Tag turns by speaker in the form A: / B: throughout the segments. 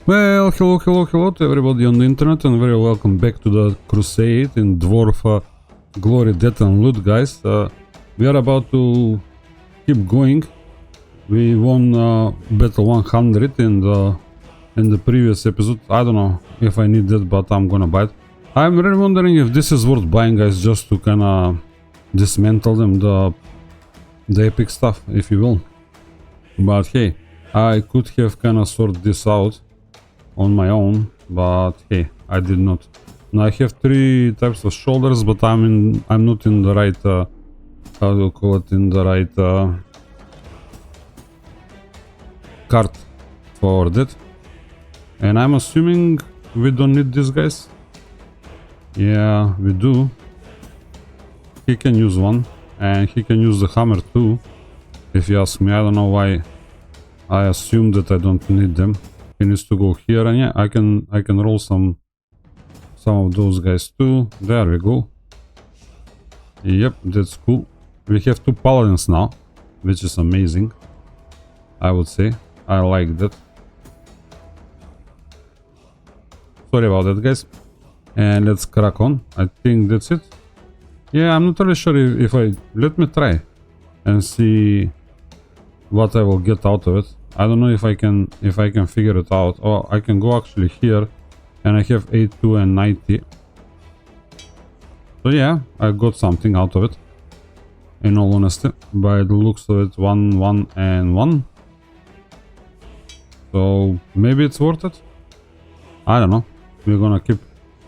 A: Well, hello to everybody on the internet and very welcome back to the Crusade in Dwarf Glory, Death and Loot, guys. We are about to keep going. We won Battle 100 in the previous episode. I don't know if I need that, but I'm gonna buy it. I'm really wondering if this is worth buying, guys, just to kinda dismantle them, the epic stuff, if you will. But hey, I could have kinda sorted this out on my own, but hey, I did not. Now I have 3 types of shoulders, but I'm not in the right how do you call it, in the right cart for that. And I'm assuming we don't need these guys. Yeah, we do. He can use one, and he can use the hammer too, if you ask me. I don't know why I assume that I don't need them. He needs to go here, and yeah, I can roll some of those guys too. There we go. Yep, that's cool. We have 2 paladins now, which is amazing, I would say. I like that. Sorry about that, guys. And let's crack on. I think that's it. Yeah, I'm not really sure if I... Let me try and see what I will get out of it. I don't know if I can figure it out. Oh, I can go actually here, and I have 82 and 90. So yeah, I got something out of it, in all honesty. By the looks of it, 1, 1, and 1. So maybe it's worth it. I don't know. We're gonna keep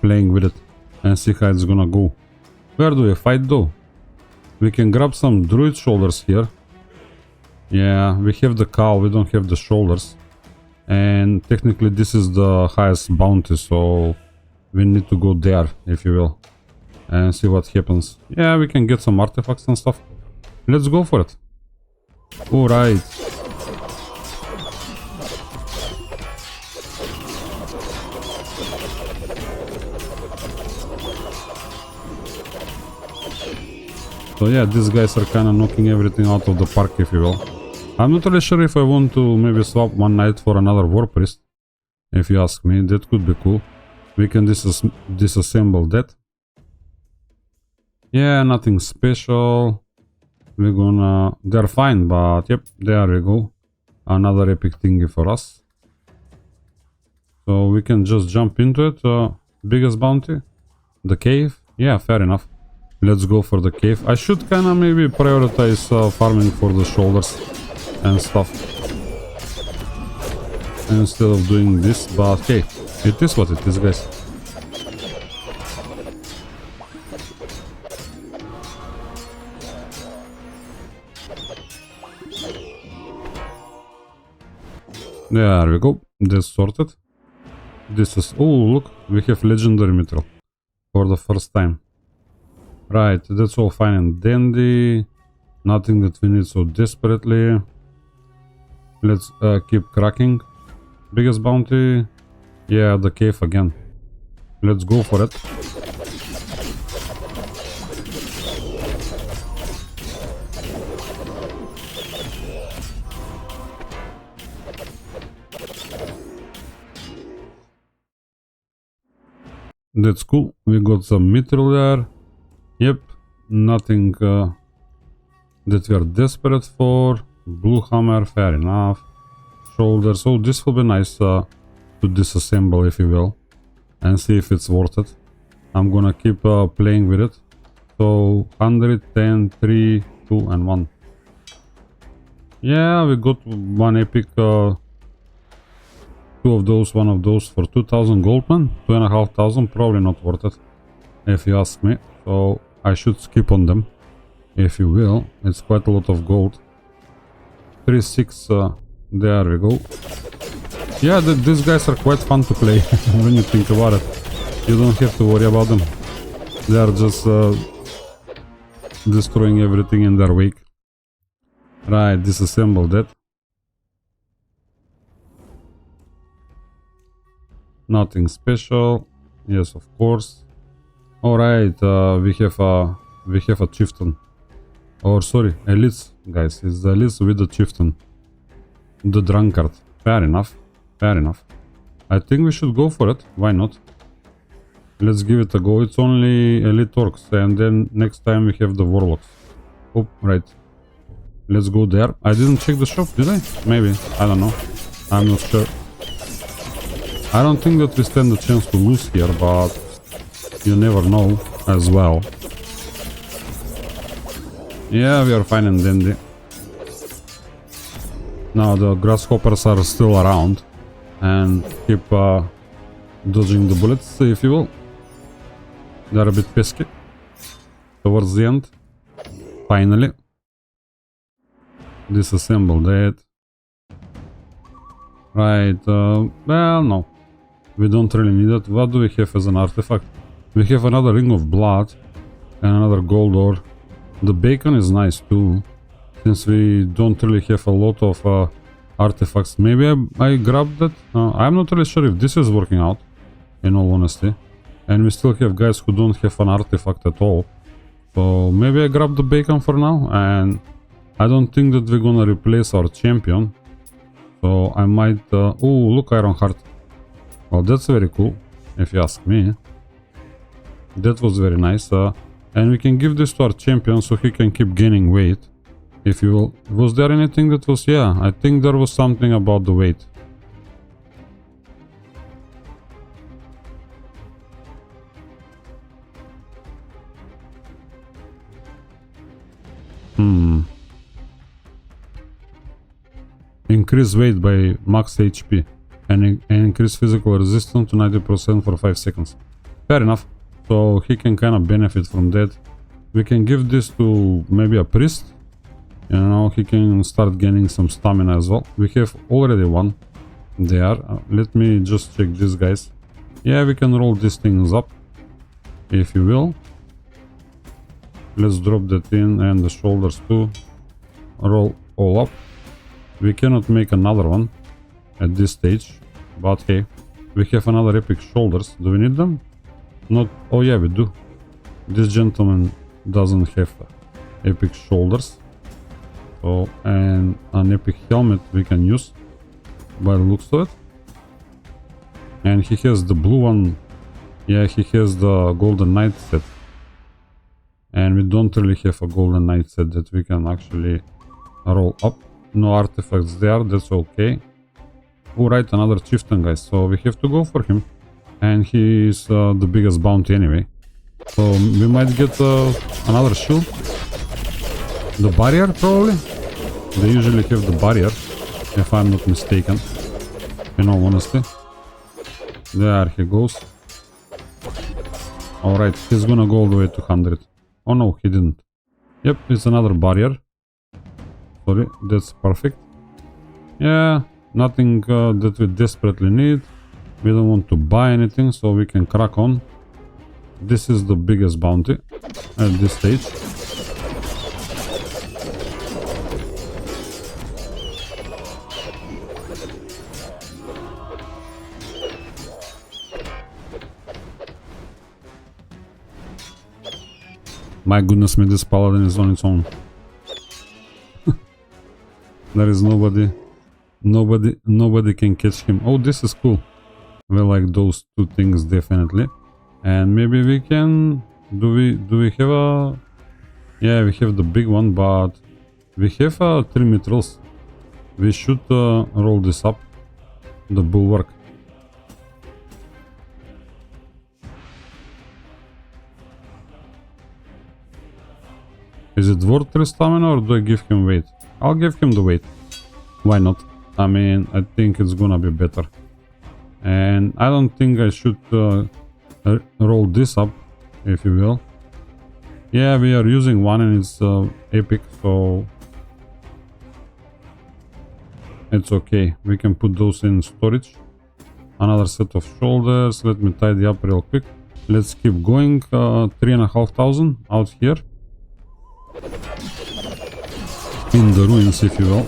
A: playing with it and see how it's gonna go. Where do we fight though? We can grab some druid shoulders here. Yeah, we have the cowl, we don't have the shoulders. And technically this is the highest bounty, so we need to go there, if you will, and see what happens. Yeah, we can get some artifacts and stuff. Let's go for it. Alright. So yeah, these guys are kind of knocking everything out of the park, if you will. I'm not really sure if I want to maybe swap one knight for another warpriest. If you ask me, that could be cool. We can disassemble that. Yeah, nothing special. We're gonna... They're fine, but yep, there we go. Another epic thingy for us. So we can just jump into it. Biggest bounty? The cave? Yeah, fair enough. Let's go for the cave. I should kinda maybe prioritize farming for the shoulders and stuff, instead of doing this, but hey, it is what it is, guys. There we go. That's sorted. This is... Oh, look, we have legendary mithril for the first time. Right, that's all fine and dandy. Nothing that we need so desperately. Let's keep cracking. Biggest bounty. Yeah, the cave again. Let's go for it. That's cool. We got some mithril there. Yep, nothing that we are desperate for. Blue hammer, fair enough. Shoulders. Oh, this will be nice to disassemble, if you will, and see if it's worth it. I'm gonna keep playing with it. So 110, 3, 2, and 1. Yeah, we got one epic. 2 of those, 1 of those for 2,000 goldman. 2,500, probably not worth it, if you ask me. So I should skip on them, if you will. It's quite a lot of gold. 3, 6, there we go. Yeah, these guys are quite fun to play when you think about it. You don't have to worry about them. They are just destroying everything in their wake. Right, disassemble that. Nothing special. Yes, of course. Alright, we have a chieftain. Or sorry, elites, guys. It's the elites with the chieftain. The drunkard. Fair enough. Fair enough. I think we should go for it. Why not? Let's give it a go. It's only elite orcs, and then next time we have the warlocks. Oh, right. Let's go there. I didn't check the shop, did I? Maybe. I don't know. I'm not sure. I don't think that we stand a chance to lose here, but you never know as well. Yeah, we are fine and dandy. Now the grasshoppers are still around and keep dodging the bullets, if you will. They're a bit pesky towards the end. Finally. Disassemble that. Right, well, no. We don't really need it. What do we have as an artifact? We have another ring of blood and another gold ore. The bacon is nice too, since we don't really have a lot of artifacts. Maybe I grabbed that. I'm not really sure if this is working out, in all honesty. And we still have guys who don't have an artifact at all. So maybe I grabbed the bacon for now, and I don't think that we're gonna replace our champion. So I might... oh, look, Iron Heart. Well, that's very cool, if you ask me. That was very nice. And we can give this to our champion so he can keep gaining weight. If you will. Was there anything that was... Yeah, I think there was something about the weight. Increase weight by max HP and increase physical resistance to 90% for 5 seconds. Fair enough. So he can kind of benefit from that. We can give this to maybe a priest. You know, he can start gaining some stamina as well. We have already one there. Let me just check these guys. Yeah, we can roll these things up, if you will. Let's drop that in, and the shoulders too. Roll all up. We cannot make another one at this stage, but hey, we have another epic shoulders. Do we need them? Not... oh yeah, we do. This gentleman doesn't have epic shoulders. So, and an epic helmet we can use by the looks of it. And he has the blue one. Yeah, he has the golden knight set. And we don't really have a golden knight set that we can actually roll up. No artifacts there, that's okay. Alright, another chieftain, guys, so we have to go for him. And he is the biggest bounty anyway. So we might get another shield. The barrier, probably? They usually have the barrier, if I'm not mistaken. In all honesty. There he goes. Alright, he's gonna go all the way to 100. Oh no, he didn't. Yep, it's another barrier. Sorry, that's perfect. Yeah, nothing that we desperately need. We don't want to buy anything, so we can crack on. This is the biggest bounty at this stage. My goodness me, this paladin is on its own. There is nobody can catch him. Oh, this is cool. We like those two things definitely. And maybe we can... do we have a... yeah, we have the big one, but we have 3 mitrils. We should roll this up. The bulwark. Is it worth 3 stamina, or do I give him weight? I'll give him the weight. Why not? I mean, I think it's gonna be better. And I don't think I should roll this up, if you will. Yeah, we are using one and it's epic, so it's okay. We can put those in storage. Another set of shoulders. Let me tidy up real quick. Let's keep going. 3,500 out here. In the ruins, if you will.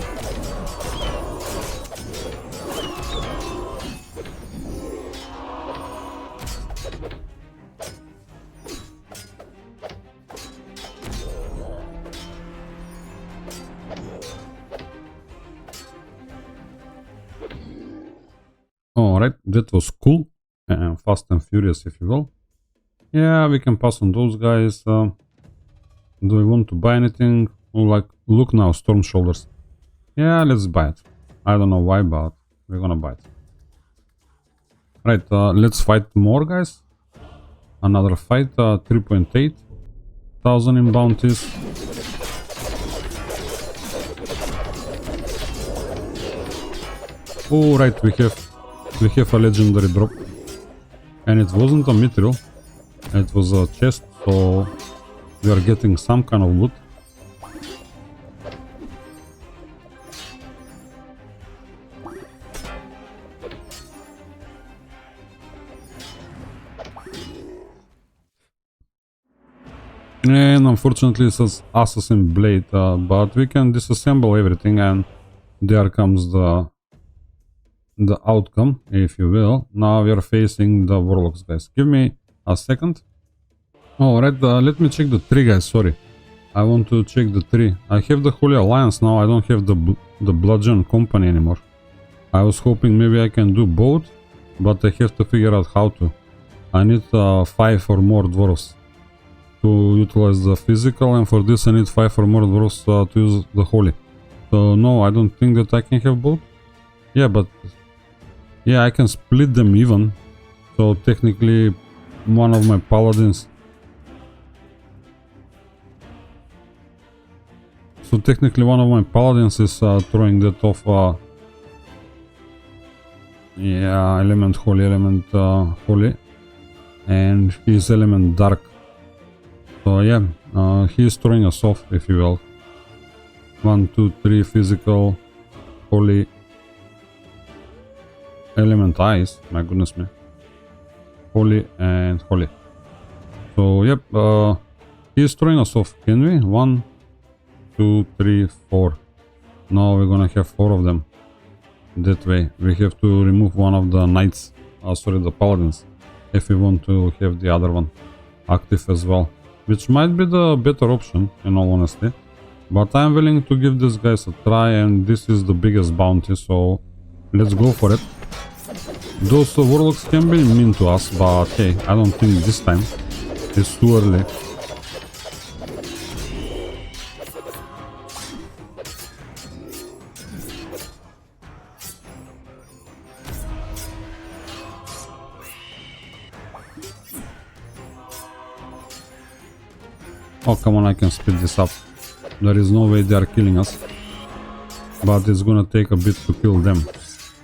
A: Alright, that was cool. Fast and furious, if you will. Yeah, we can pass on those guys. Do we want to buy anything? Oh, like, look now, Storm Shoulders. Yeah, let's buy it. I don't know why, but we're gonna buy it. Right, let's fight more, guys. Another fight, 3.8 thousand in bounties. Oh, right, we have a legendary drop. And it wasn't a mithril. It was a chest, so we are getting some kind of loot. And unfortunately it's an assassin blade, but we can disassemble everything, and there comes the outcome, if you will. Now we are facing the Worlocks, guys. Give me a second. Alright, let me check the tree, guys. Sorry, I want to check the tree. I have the Holy Alliance now. I don't have the Bludgeon Company anymore. I was hoping maybe I can do both, but I have to figure out how to. I need 5 or more dwarves to utilize the physical, and for this I need 5 or more dwarves to use the holy. So no, I don't think that I can have both. Yeah, but yeah, I can split them even. So technically one of my paladins. So technically one of my paladins is throwing that off. Yeah, element holy, and his element dark. So yeah, he is throwing us off, if you will. 1, 2, 3 physical, holy, element ice. My goodness me. Holy and holy. So yep, he is throwing us off. Can we? 1, 2, 3, 4. Now we're gonna have 4 of them. That way we have to remove one of the knights, sorry, the paladins, if we want to have the other one active as well, which might be the better option in all honesty, but I'm willing to give these guys a try, and this is the biggest bounty, so let's go for it. Those warlocks can be mean to us, but hey, I don't think this time. It's too early. Oh, come on, I can speed this up. There is no way they are killing us. But it's gonna take a bit to kill them,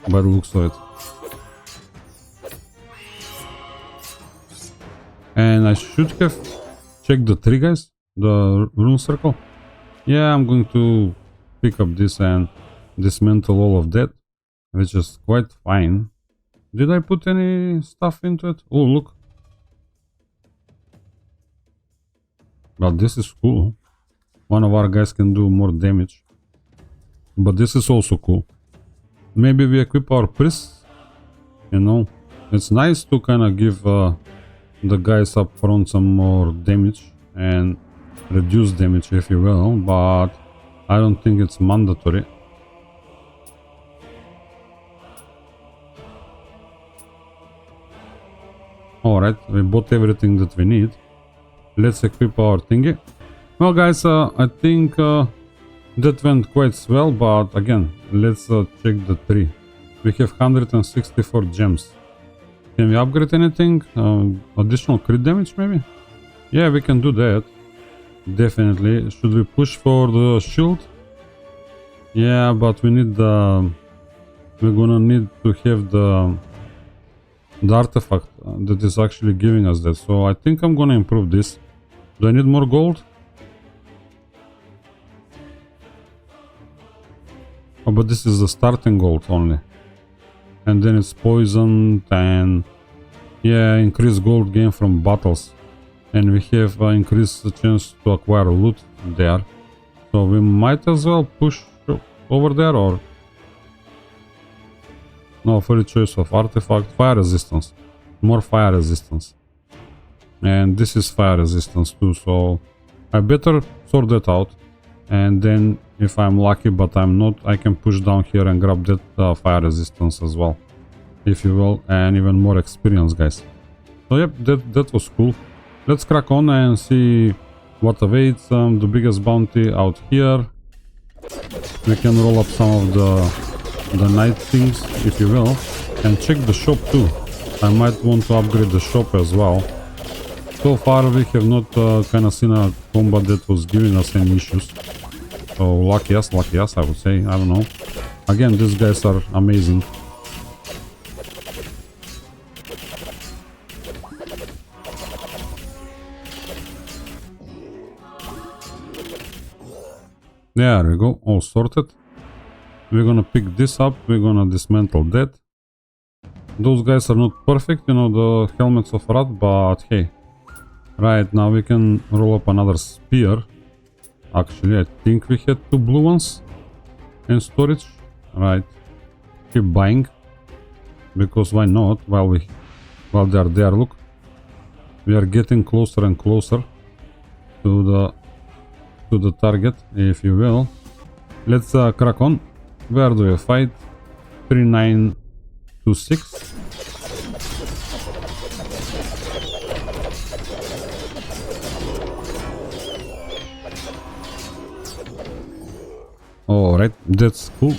A: by the looks of it. And I should have checked the tree, guys. The rune circle. Yeah, I'm going to pick up this and dismantle all of that, which is quite fine. Did I put any stuff into it? Oh, look. Well, this is cool. One of our guys can do more damage. But this is also cool. Maybe we equip our priests. You know, it's nice to kind of give the guys up front some more damage and reduce damage, if you will. But I don't think it's mandatory. Alright, we bought everything that we need. Let's equip our thingy. Well, guys, I think that went quite well, but again, let's check the tree. We have 164 gems. Can we upgrade anything? Additional crit damage, maybe? Yeah, we can do that. Definitely. Should we push for the shield? Yeah, but we need the... We're gonna need to have the artifact that is actually giving us that. So I think I'm gonna improve this. Do I need more gold? Oh, but this is the starting gold only. And then it's poisoned and... Yeah, increased gold gain from battles. And we have increased the chance to acquire loot there. So we might as well push over there, or... No, free choice of artifact. Fire resistance. More fire resistance. And this is fire resistance too, so I better sort that out. And then if I'm lucky, but I'm not, I can push down here and grab that fire resistance as well. if you will, and even more experience, guys. So yep, that was cool. Let's crack on and see what awaits. The biggest bounty out here. We can roll up some of the night things, if you will, and check the shop too. I might want to upgrade the shop as well. So far we have not kind of seen a combat that was giving us any issues. So lucky us, I would say. I don't know. Again, these guys are amazing. There we go, all sorted. We're gonna pick this up, we're gonna dismantle that. Those guys are not perfect, you know, the helmets of Rat, but hey. Right, now we can roll up another spear. Actually, I think we had 2 blue ones in storage. Right, keep buying, because why not, while they are there. Look, we are getting closer and closer to the target, if you will. Let's crack on. Where do we fight? 3926. Alright, that's cool.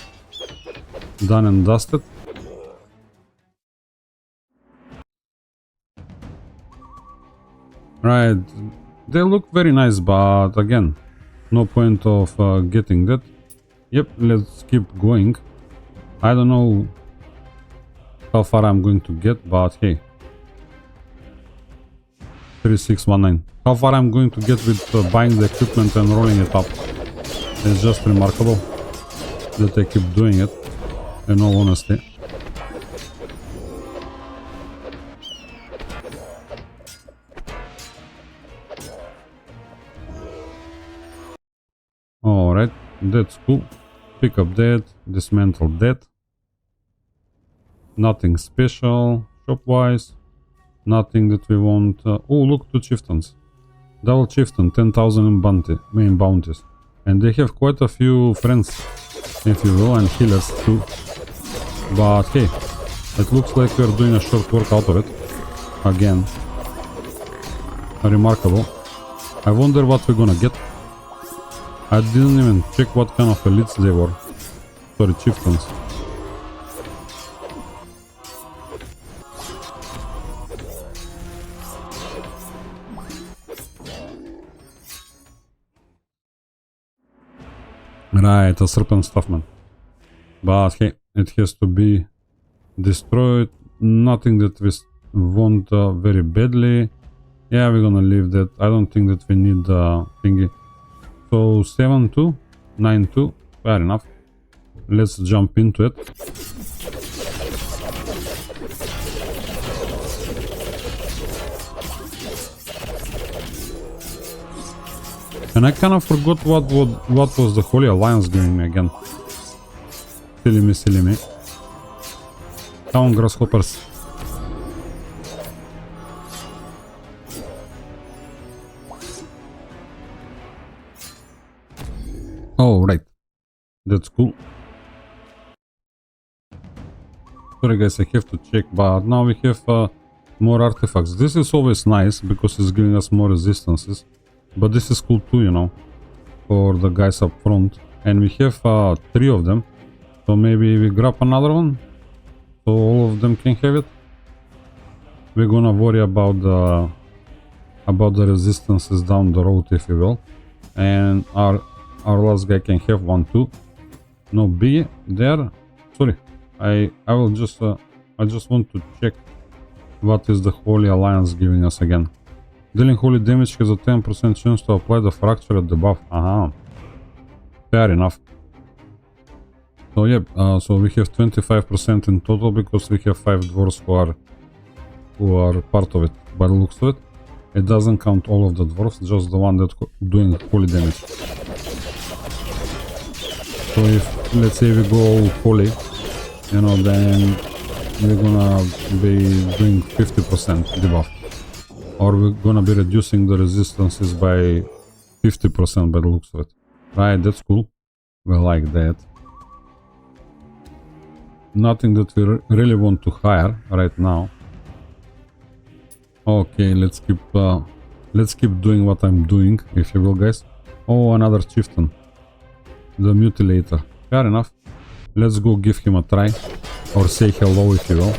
A: Done and dusted. Right, they look very nice, but again, no point of getting that. Yep, let's keep going. I don't know how far I'm going to get, but hey. 3619. How far I'm going to get with buying the equipment and rolling it up. It's just remarkable that I keep doing it, in all honesty. Alright, that's cool. Pick up that, dismantle that. Nothing special, shop-wise. Nothing that we want. Oh, look, 2 Chieftains. Double Chieftain, 10,000 in main bounties. And they have quite a few friends, if you will, and healers too. But hey, it looks like we're doing a short work out of it. Again. Remarkable. I wonder what we're gonna get. I didn't even check what kind of elites they were. Sorry, Chieftains. Right, a serpent stuff, man. But hey, it has to be destroyed. Nothing that we want very badly. Yeah, we're gonna leave that. I don't think that we need the thingy. So 7-2, 9-2, fair enough. Let's jump into it. And I kind of forgot what was the Holy Alliance giving me again. Silly me, silly me. Come on, grasshoppers. Oh, right. That's cool. Sorry guys, I have to check, but now we have more artifacts. This is always nice, because it's giving us more resistances. But this is cool too, you know, for the guys up front. And we have 3 of them. So maybe we grab another one, so all of them can have it. We're gonna worry about the resistances down the road, if you will. And our last guy can have one too. No B there. Sorry, I will just I just want to check what is the Holy Alliance giving us again. Dealing holy damage has a 10% chance to apply the fracture at the buff. Aha. Fair enough. So yep, so we have 25% in total, because we have 5 dwarves who are part of it, by the looks of it. It doesn't count all of the dwarves, just the one that's doing holy damage. So if, let's say we go all holy, you know, then we're gonna be doing 50% debuff. Or we're gonna be reducing the resistances by 50% by the looks of it. Right, that's cool. We like that. Nothing that we really want to hire right now. Okay, let's keep doing what I'm doing, if you will, guys. Oh, another chieftain. The mutilator. Fair enough. Let's go give him a try. Or say hello, if you will.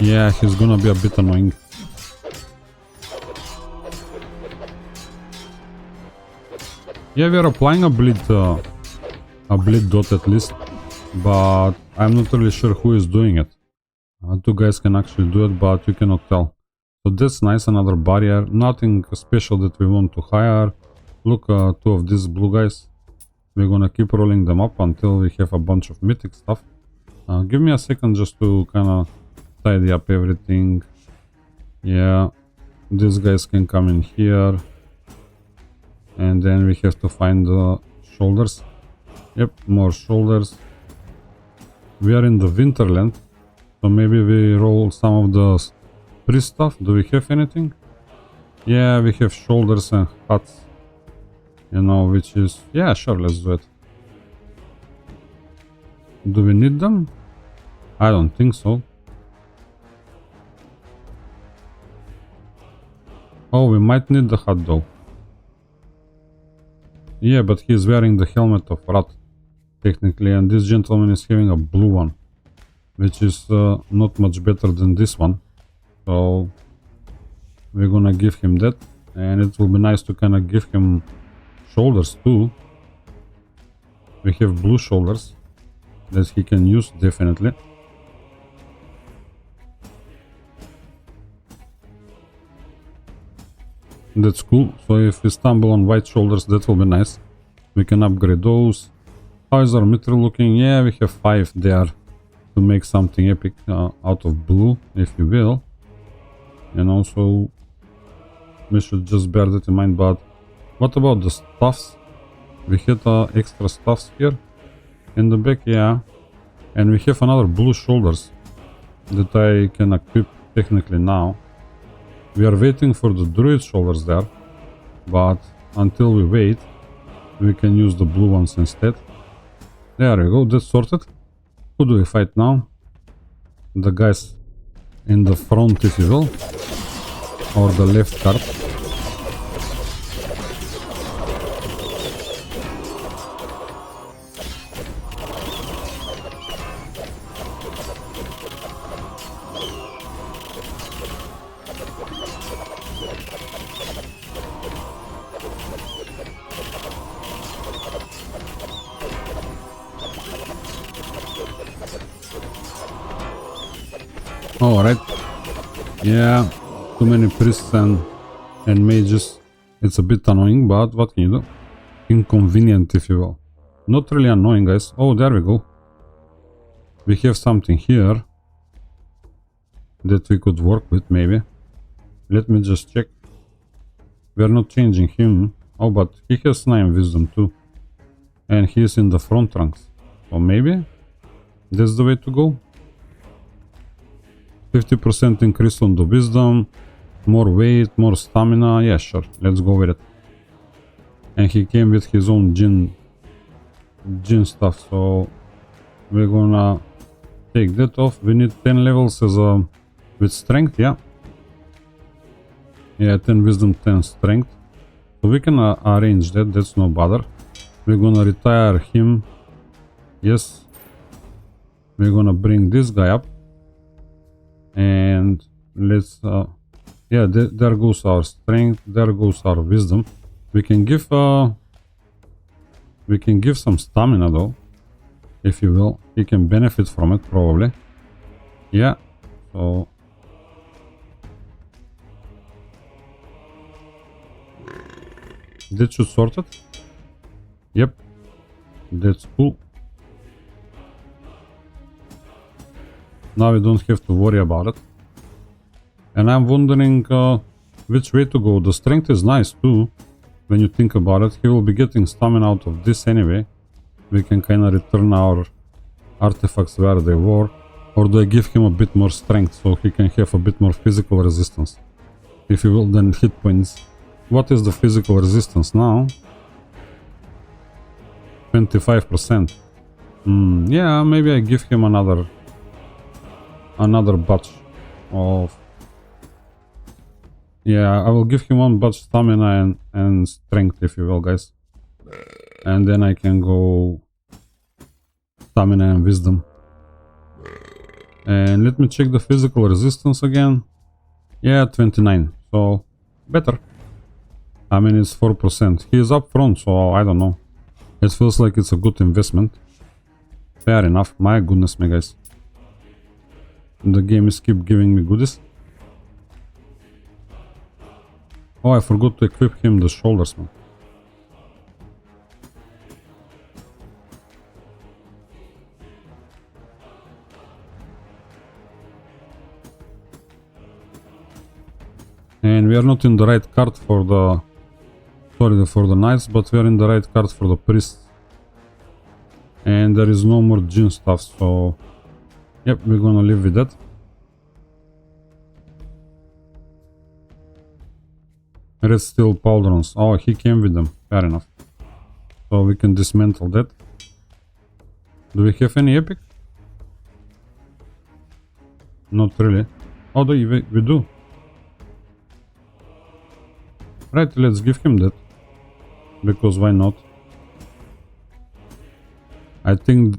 A: Yeah, he's gonna be a bit annoying. Yeah, we are applying a bleed dot at least, but I'm not really sure who is doing it. Two guys can actually do it, but you cannot tell. So that's nice, another barrier. Nothing special that we want to hire. Look, two of these blue guys. We're gonna keep rolling them up until we have a bunch of mythic stuff. Give me a second just to kinda tidy up everything. Yeah, these guys can come in here. And then we have to find the shoulders. Yep, more shoulders. We are in the Winterland. So maybe we roll some of the priest stuff. Do we have anything? Yeah, we have shoulders and hats. You know, which is... Yeah, sure, let's do it. Do we need them? I don't think so. Oh, we might need the hat though. Yeah, but he's wearing the helmet of rat, technically, and this gentleman is having a blue one, which is not much better than this one. So we're gonna give him that, and it will be nice to kind of give him shoulders too. We have blue shoulders that he can use, definitely. That's cool. So if we stumble on white shoulders, that will be nice. We can upgrade those. How is our mithril looking? Yeah, we have 5 there to make something epic out of blue, if you will. And also, we should just bear that in mind. But what about the stuffs? We had extra stuffs here in the back, yeah. And we have another blue shoulders that I can equip technically now. We are waiting for the druid shoulders there, but until we wait, we can use the blue ones instead. There we go, that's sorted. Who do we fight now? The guys in the front, if you will, or the left card. Alright. Yeah, too many priests and mages. It's a bit annoying, but what can you do? Inconvenient, if you will. Not really annoying, guys. Oh, there we go. We have something here that we could work with, maybe. Let me just check. We are not changing him. Oh, but he has 9 wisdom too. And he is in the front ranks. So maybe that's the way to go. 50% increase on the wisdom, more weight, more stamina. Yeah, sure, let's go with it. And he came with his own gin stuff, so we're gonna take that off. We need 10 levels as with strength, yeah. Yeah, 10 wisdom, 10 strength. So we can arrange that, that's no bother. We're gonna retire him. Yes. We're gonna bring this guy up. And let's yeah, there goes our strength, there goes our wisdom. We can give some stamina though, if you will. He can benefit from it probably. Yeah, so that should sort it. Yep, that's cool. Now we don't have to worry about it. And I'm wondering which way to go. The strength is nice too, when you think about it. He will be getting stamina out of this anyway. We can kind of return our artifacts where they were. Or do I give him a bit more strength so he can have a bit more physical resistance? If you will, then hit points. What is the physical resistance now? 25%. Yeah, maybe I give him another batch of... Yeah, I will give him one batch stamina and strength, if you will, guys. And then I can go stamina and wisdom. And let me check the physical resistance again. Yeah, 29. So, better. I mean, it's 4%. He is up front, so I don't know. It feels like it's a good investment. Fair enough. My goodness me, guys. The game is keep giving me goodies. Oh, I forgot to equip him the shoulders, man. And we are not in the right card for the... Sorry, for the knights, but we are in the right card for the priests. And there is no more djinn stuff, so... Yep, we're gonna live with that. Red steel pauldrons. Oh, he came with them. Fair enough. So we can dismantle that. Do we have any epic? Not really. Oh, we do. Right, let's give him that. Because why not? I think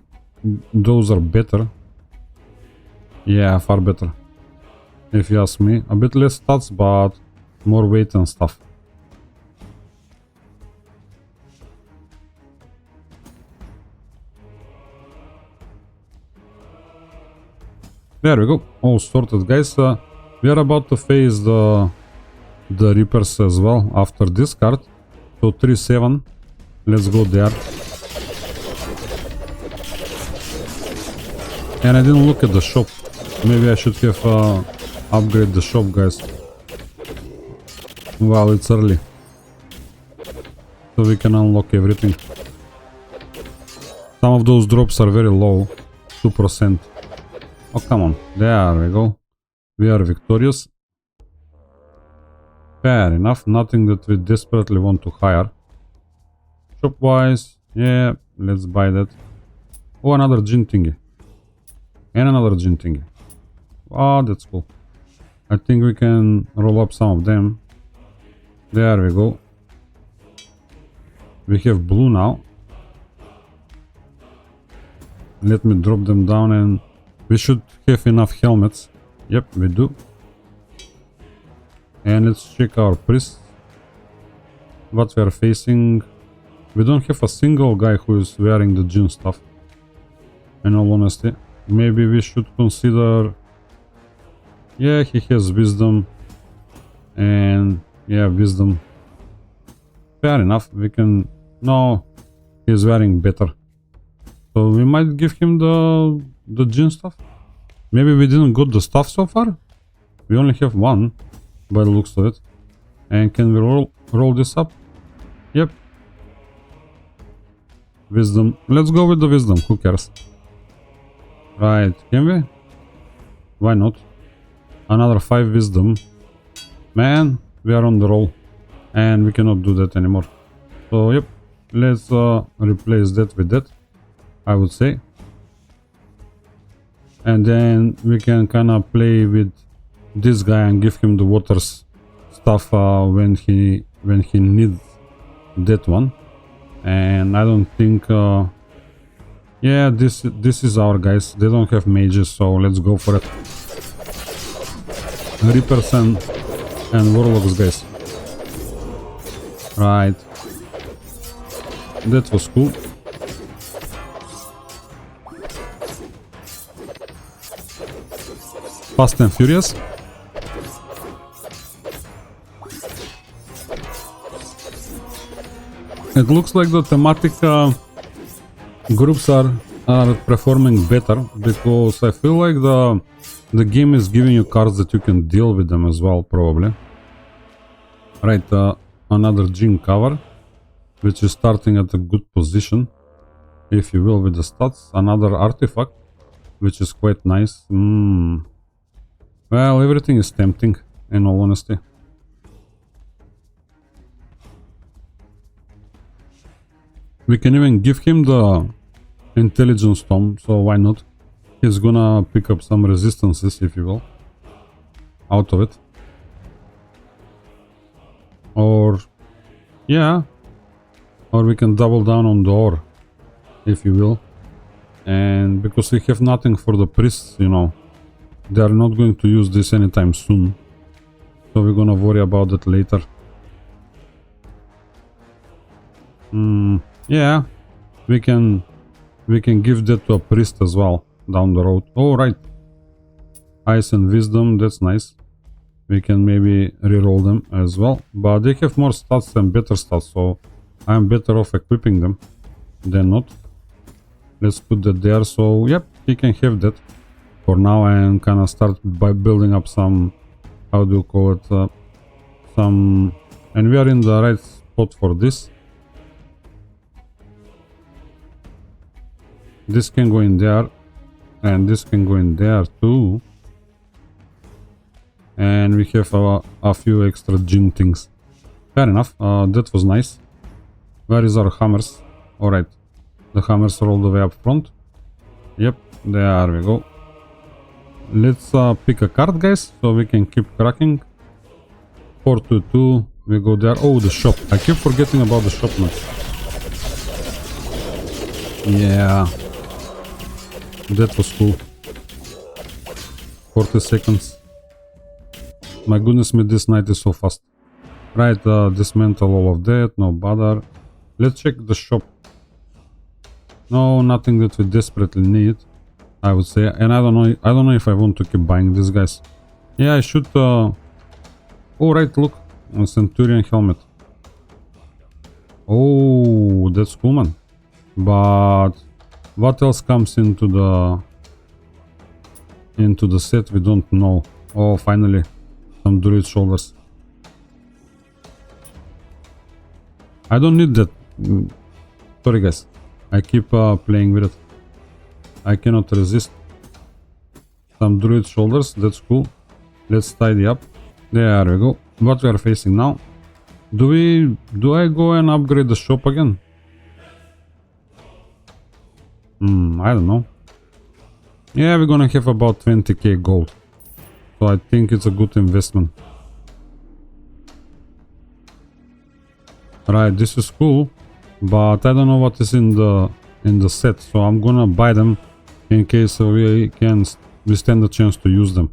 A: those are better. Yeah, far better. If you ask me. A bit less stats, but more weight and stuff. There we go. All sorted, guys. We are about to face the Reapers as well after this card. So 3-7. Let's go there. And I didn't look at the shop. Maybe I should have upgrade the shop, guys. Well, it's early. So we can unlock everything. Some of those drops are very low. 2%. Oh, come on. There we go. We are victorious. Fair enough. Nothing that we desperately want to hire. Shop-wise, yeah, let's buy that. Oh, another djinn thingy. And another djinn thingy. Oh, that's cool. I think we can roll up some of them. There we go. We have blue now. Let me drop them down and we should have enough helmets. Yep, we do. And let's check our priests. What we are facing. We don't have a single guy who is wearing the djinn stuff. In all honesty. Maybe we should consider... Yeah, he has wisdom. And... yeah, wisdom. Fair enough. We can... No, he's wearing better. So we might give him the djinn stuff. Maybe we didn't got the stuff so far. We only have one, by the looks of it. And can we roll this up? Yep. Wisdom. Let's go with the wisdom. Who cares? Right. Can we? Why not? Another 5 wisdom. Man, we are on the roll. And we cannot do that anymore. So, yep. Let's replace that with that, I would say. And then we can kind of play with this guy and give him the waters stuff when he needs that one. And I don't think yeah, this is our guys. They don't have mages, so let's go for it. Reapers and Worlocks, guys. Right. That was cool. Fast and Furious. It looks like the thematic groups are performing better, because I feel like the game is giving you cards that you can deal with them as well, probably. Right, another djinn cover, which is starting at a good position, if you will, with the stats. Another artifact. which is quite nice. Well, everything is tempting, in all honesty. We can even give him the intelligence tome, so why not? He's gonna pick up some resistances, if you will, out of it. Or, yeah, or we can double down on the ore, if you will. And because we have nothing for the priests, you know, they are not going to use this anytime soon. So we're gonna worry about that later. Yeah, we can give that to a priest as well down the road. Oh, right. Ice and wisdom, that's nice. We can maybe reroll them as well. But they have more stats and better stats, so I'm better off equipping them than not. Let's put that there. So, yep, he can have that for now and kind of start by building up some, how do you call it, some, and we are in the right spot for this. This can go in there, and this can go in there too. And we have a few extra gym things. Fair enough, that was nice. Where is our hammers? Alright, the hammers are all the way up front. Yep, there we go. Let's pick a card, guys, so we can keep cracking. 422, we go there. Oh, the shop. I keep forgetting about the shop now. Yeah. That was cool. 40 seconds. My goodness me, this night is so fast. Right, dismantle all of that, no bother. Let's check the shop. No, nothing that we desperately need, I would say. And I don't know if I want to keep buying these guys. Yeah, I should oh right, look, a Centurion helmet. Oh, that's cool, man. But what else comes into the set? We don't know. Oh, finally, some druid shoulders. I don't need that. Sorry, guys. I keep playing with it. I cannot resist. Some druid shoulders. That's cool. Let's tidy up. There we go. What we are facing now? Do I go and upgrade the shop again? I don't know. Yeah, we're gonna have about 20k gold. So I think it's a good investment. Right, this is cool. But I don't know what is in the set. So I'm gonna buy them in case we stand a chance to use them.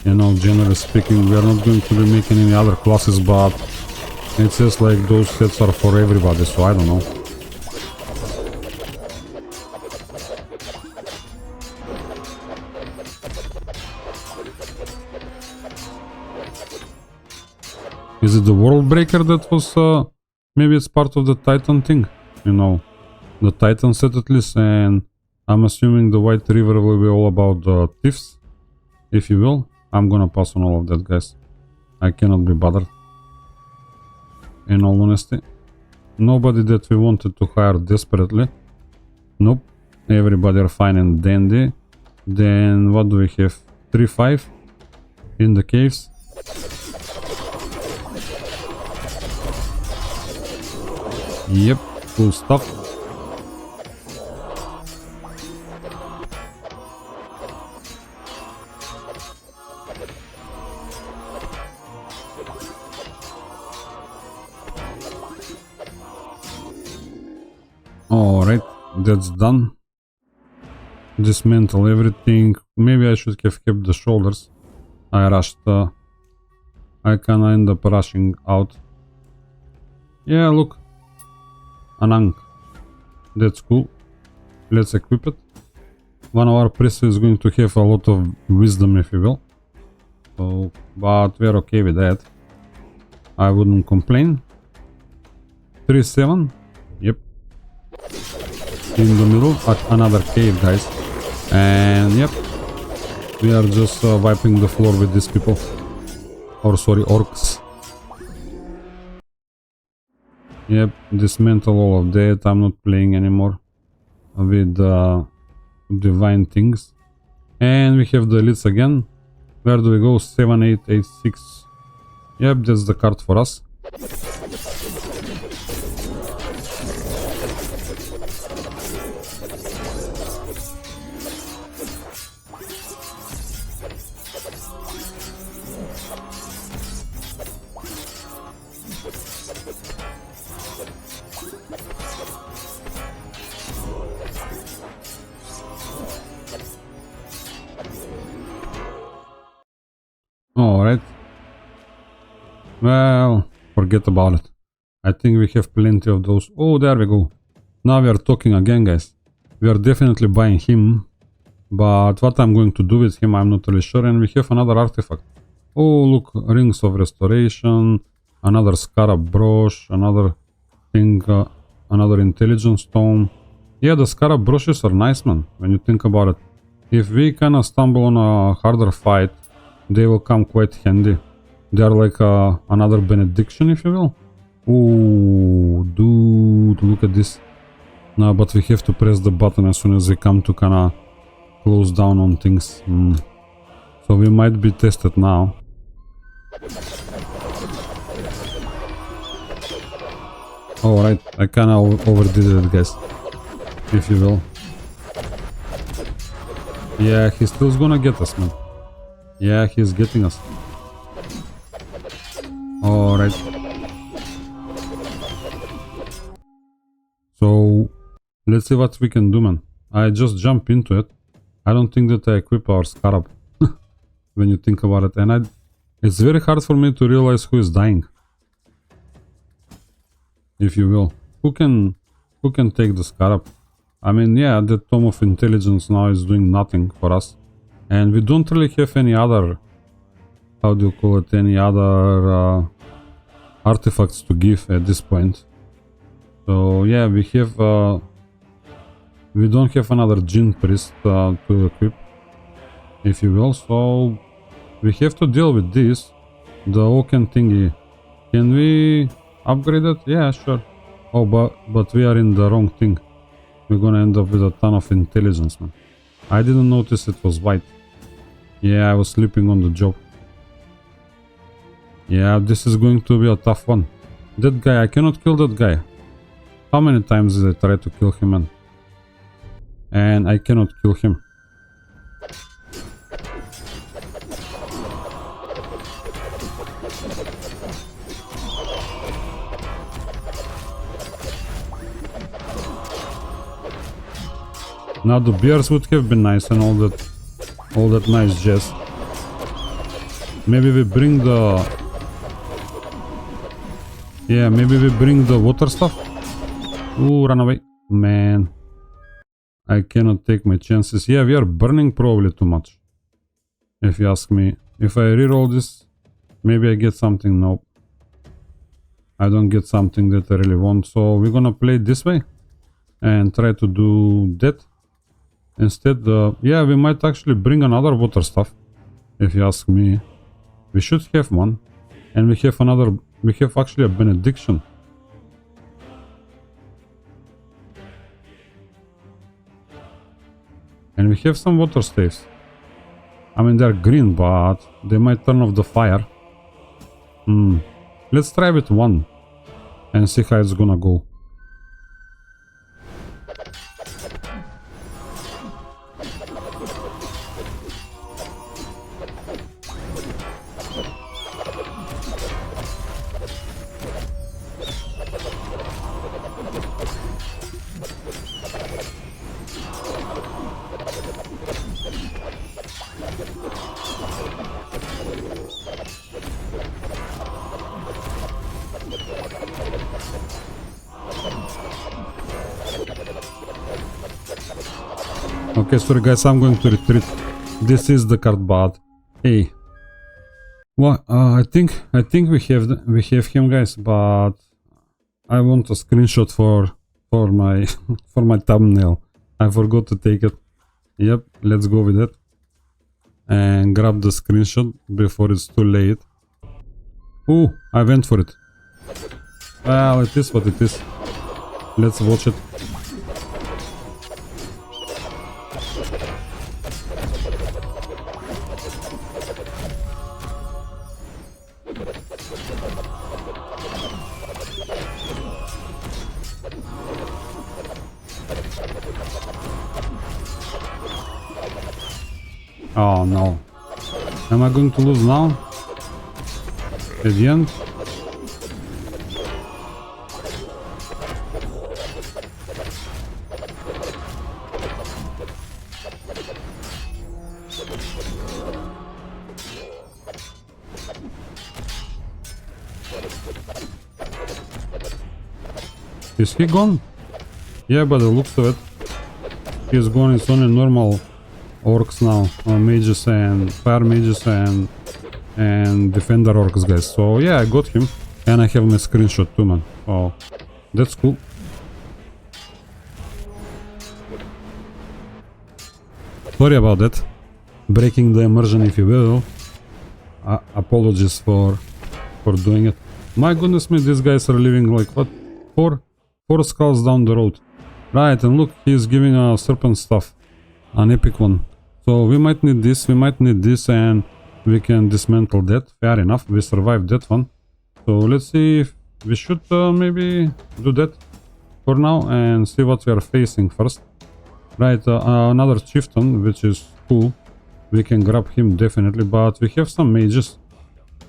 A: You know, generally speaking, we are not going to be making any other classes, but it says like those sets are for everybody, so I don't know. Is it the World Breaker that was, maybe it's part of the Titan thing? You know, the Titan set at least, and I'm assuming the White River will be all about the thieves, if you will. I'm gonna pass on all of that, guys. I cannot be bothered. In all honesty. Nobody that we wanted to hire desperately. Nope. Everybody are fine and dandy. Then what do we have? 3-5 in the caves. Yep, cool stuff. Alright, that's done. Dismantle everything. Maybe I should have kept the shoulders. I rushed. I kinda end up rushing out. Yeah, look. An Ankh. That's cool. Let's equip it. One of our priests is going to have a lot of wisdom, if you will. So, but we're okay with that. I wouldn't complain. 3-7. Yep. In the middle, at another cave, guys. And yep. We are just wiping the floor with these people. Or sorry, orcs. Yep, dismantle all of that. I'm not playing anymore with divine things. And we have the elites again. Where do we go? 7, 8, 8, 6. Yep, that's the card for us. Alright. Well, forget about it. I think we have plenty of those. Oh, there we go. Now we are talking again, guys. We are definitely buying him. But what I'm going to do with him, I'm not really sure. And we have another artifact. Oh, look. Rings of Restoration. Another Scarab Brooch. Another thing. Another Intelligence Stone. Yeah, the Scarab Brooches are nice, man. When you think about it. If we kinda stumble on a harder fight, they will come quite handy. They are like another benediction, if you will. Ooh, dude, look at this. No, but we have to press the button as soon as we come to kinda close down on things. So we might be tested now. Alright, I kinda overdid it, guys. If you will. Yeah, he's still gonna get us, man. Yeah, he's getting us. Alright. So, let's see what we can do, man. I just jump into it. I don't think that I equip our Scarab. When you think about it. And it's very hard for me to realize who is dying. If you will. Who can take the Scarab? I mean, yeah, the Tome of Intelligence now is doing nothing for us. And we don't really have any other, how do you call it, any other artifacts to give at this point. So yeah, we don't have another Jinn Priest to equip, if you will. So we have to deal with this, the Oaken thingy. Can we upgrade it? Yeah, sure. Oh, but we are in the wrong thing. We're gonna end up with a ton of intelligence, man. I didn't notice it was white. Yeah, I was sleeping on the job. Yeah, this is going to be a tough one. That guy, I cannot kill that guy. How many times did I try to kill him, man? And I cannot kill him. Now the bears would have been nice and all that nice jazz. Maybe we bring the... Yeah, maybe we bring the water stuff. Ooh, run away. Man. I cannot take my chances. Yeah, we are burning probably too much. If you ask me. If I reroll this, maybe I get something. Nope. I don't get something that I really want. So we're gonna play this way. And try to do that. Instead, yeah, we might actually bring another water stuff. If you ask me. We should have one. And we have another... We have actually a benediction. And we have some water staves. I mean, they're green, but they might turn off the fire. Let's try with one. And see how it's gonna go. Okay, sorry guys, I'm going to retreat. This is the card, but hey, well, I think we have him, guys, but I want a screenshot for my for my thumbnail. I forgot to take it. Yep, let's go with it and grab the screenshot before it's too late. Ooh, I went for it. Well, it is what it is. Let's watch it. Oh no. Am I going to lose now? At the end? Is he gone? Yeah, by the looks of it, he's gone. It's only normal orcs now, mages and fire mages and defender orcs, guys. So yeah, I got him, and I have my screenshot too, man. Oh, that's cool. Sorry about that, breaking the immersion, if you will. Apologies for doing it. My goodness me, these guys are living like what? Four skulls down the road. Right, and look, he's giving a serpent stuff, an epic one. So we might need this, and we can dismantle that. Fair enough, we survived that one. So let's see if we should maybe do that for now and see what we are facing first. Right, another chieftain, which is cool. We can grab him definitely, but we have some mages.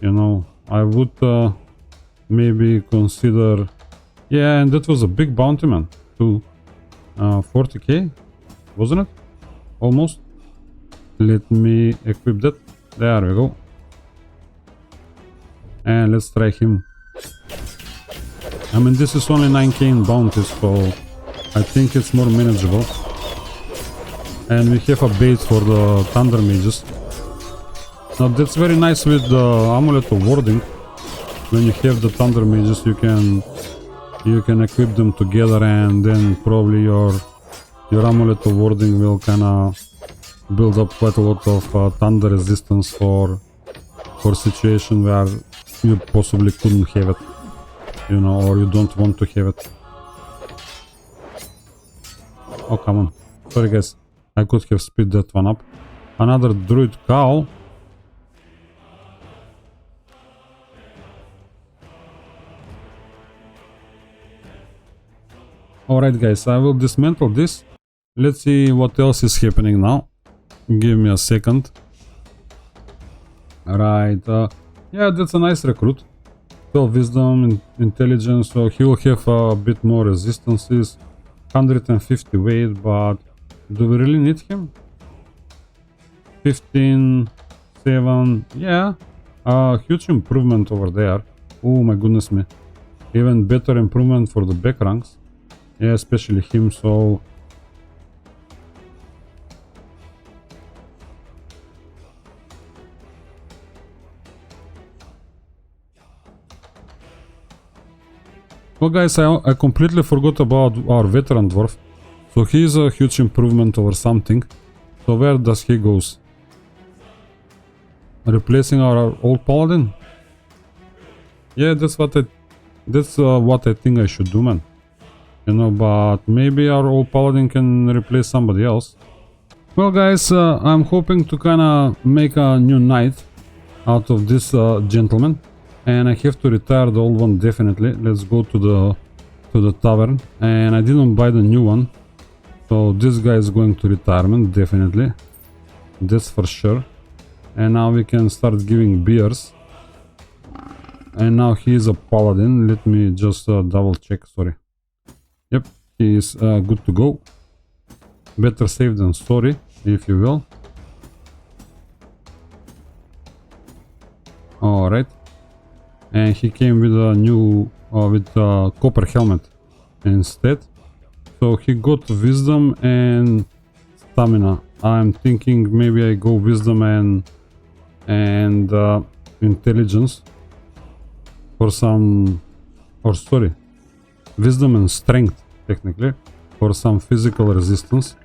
A: You know, I would maybe consider... Yeah, and that was a big bounty, man. To 40k, wasn't it? Almost. Let me equip that. There we go. And let's try him. I mean, this is only 9k in bounties, so I think it's more manageable. And we have a bait for the thunder mages. Now that's very nice with the amulet of warding. When you have the thunder mages, you can equip them together, and then probably your amulet of warding will kinda build up quite a lot of thunder resistance for situation where you possibly couldn't have it, you know, or you don't want to have it. Oh, come on. Sorry guys, I could have speed that one up. Another druid cow. Alright guys, I will dismantle this. Let's see what else is happening now. Give me a second. Right, yeah, that's a nice recruit. 12 wisdom, intelligence, so he will have a bit more resistances. 150 weight, but do we really need him? 15, 7, yeah. Huge improvement over there. Oh my goodness me. Even better improvement for the back ranks. Yeah, especially him, so... Well guys, I completely forgot about our Vetaran Dwarf. So he is a huge improvement over something. So where does he goes? Replacing our old paladin? Yeah, that's what I think I should do, man. You know, but maybe our old paladin can replace somebody else. Well guys, I'm hoping to kinda make a new knight out of this gentleman. And I have to retire the old one definitely. Let's go to the tavern. And I didn't buy the new one. So this guy is going to retirement definitely. That's for sure. And now we can start giving beers. And now he is a paladin. Let me just double check, sorry. Yep, he is good to go. Better safe than sorry, if you will. Alright. And he came with a new, copper helmet instead. So he got wisdom and stamina. I'm thinking maybe I go wisdom and intelligence for some, or sorry, wisdom and strength technically for some physical resistance.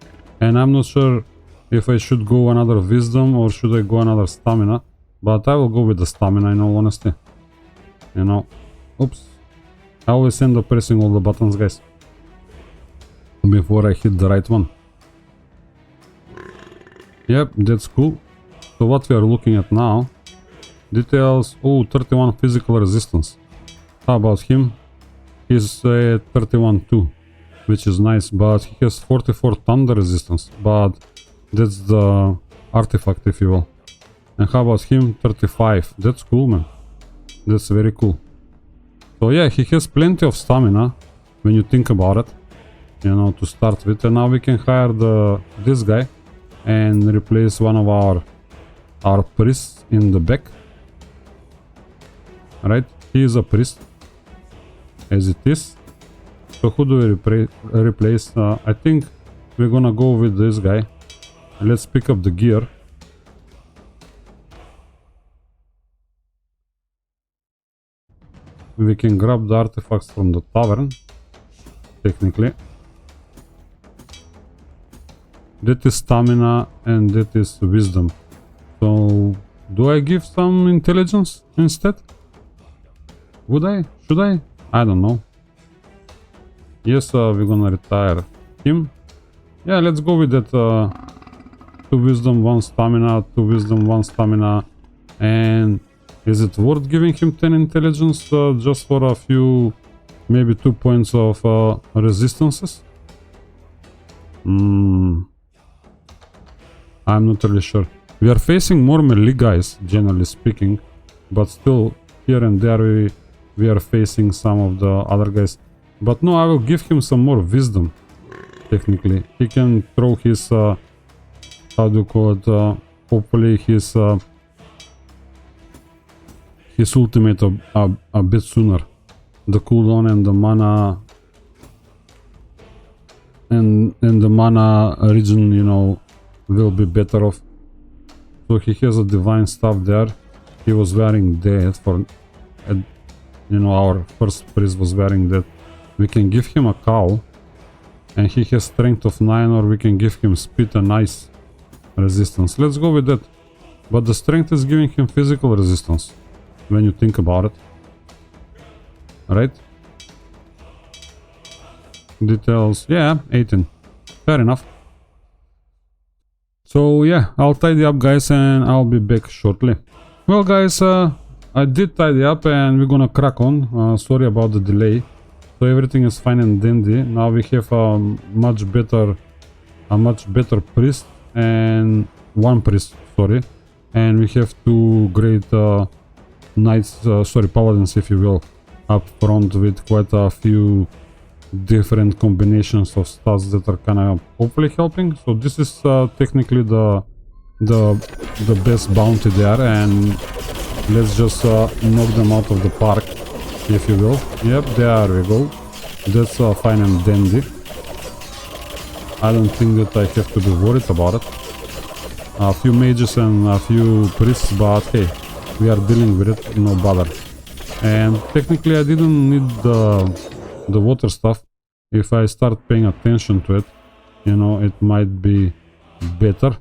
A: And I'm not sure if I should go another wisdom or should I go another stamina, but I will go with the stamina in all honesty. You know, oops, I always end up pressing all the buttons, guys, before I hit the right one. Yep, that's cool. So what we are looking at now, details, oh, 31 physical resistance. How about him? He's 31 too, which is nice, but he has 44 thunder resistance, but that's the artifact, if you will. And how about him? 35. That's cool, man. That's very cool. So yeah, he has plenty of stamina when you think about it, you know, to start with. And now we can hire this guy and replace one of our priests in the back. Right? He is a priest, as it is. So who do we replace? I think we're gonna go with this guy. Let's pick up the gear. We can grab the artifacts from the tavern, technically. That is stamina and that is wisdom. So, do I give some intelligence instead? Would I? Should I? I don't know. Yes, we're gonna retire him. Yeah, let's go with that. 2 wisdom, 1 stamina, 2 wisdom, 1 stamina. And is it worth giving him 10 intelligence just for a few, maybe 2 points of resistances? I'm not really sure. We are facing more melee guys, generally speaking, but still here and there we are facing some of the other guys. But no, I will give him some more wisdom, technically. He can throw his, how do you call it, hopefully his ultimate a bit sooner. The cooldown and the mana and the mana region, you know, will be better off. So he has a divine staff there. He was wearing that for, you know, our first priest was wearing that. We can give him a cow and he has strength of 9, or we can give him speed and ice resistance. Let's go with that. But the strength is giving him physical resistance when you think about it. Right? Details, yeah, 18. Fair enough. So yeah, I'll tidy up guys and I'll be back shortly. Well guys, I did tidy up and we're gonna crack on. Sorry about the delay. So everything is fine and dandy. Now we have a much better priest and 1 priest, sorry. And we have 2 great knights, paladins if you will, up front with quite a few different combinations of stats that are kind of hopefully helping. So this is technically the best bounty there, and let's just knock them out of the park, if you will. Yep, there we go. That's fine and dandy. I don't think that I have to be worried about it. A few mages and a few priests, but hey, we are dealing with it, no bother. And technically I didn't need the water stuff. If I start paying attention to it, you know, it might be better.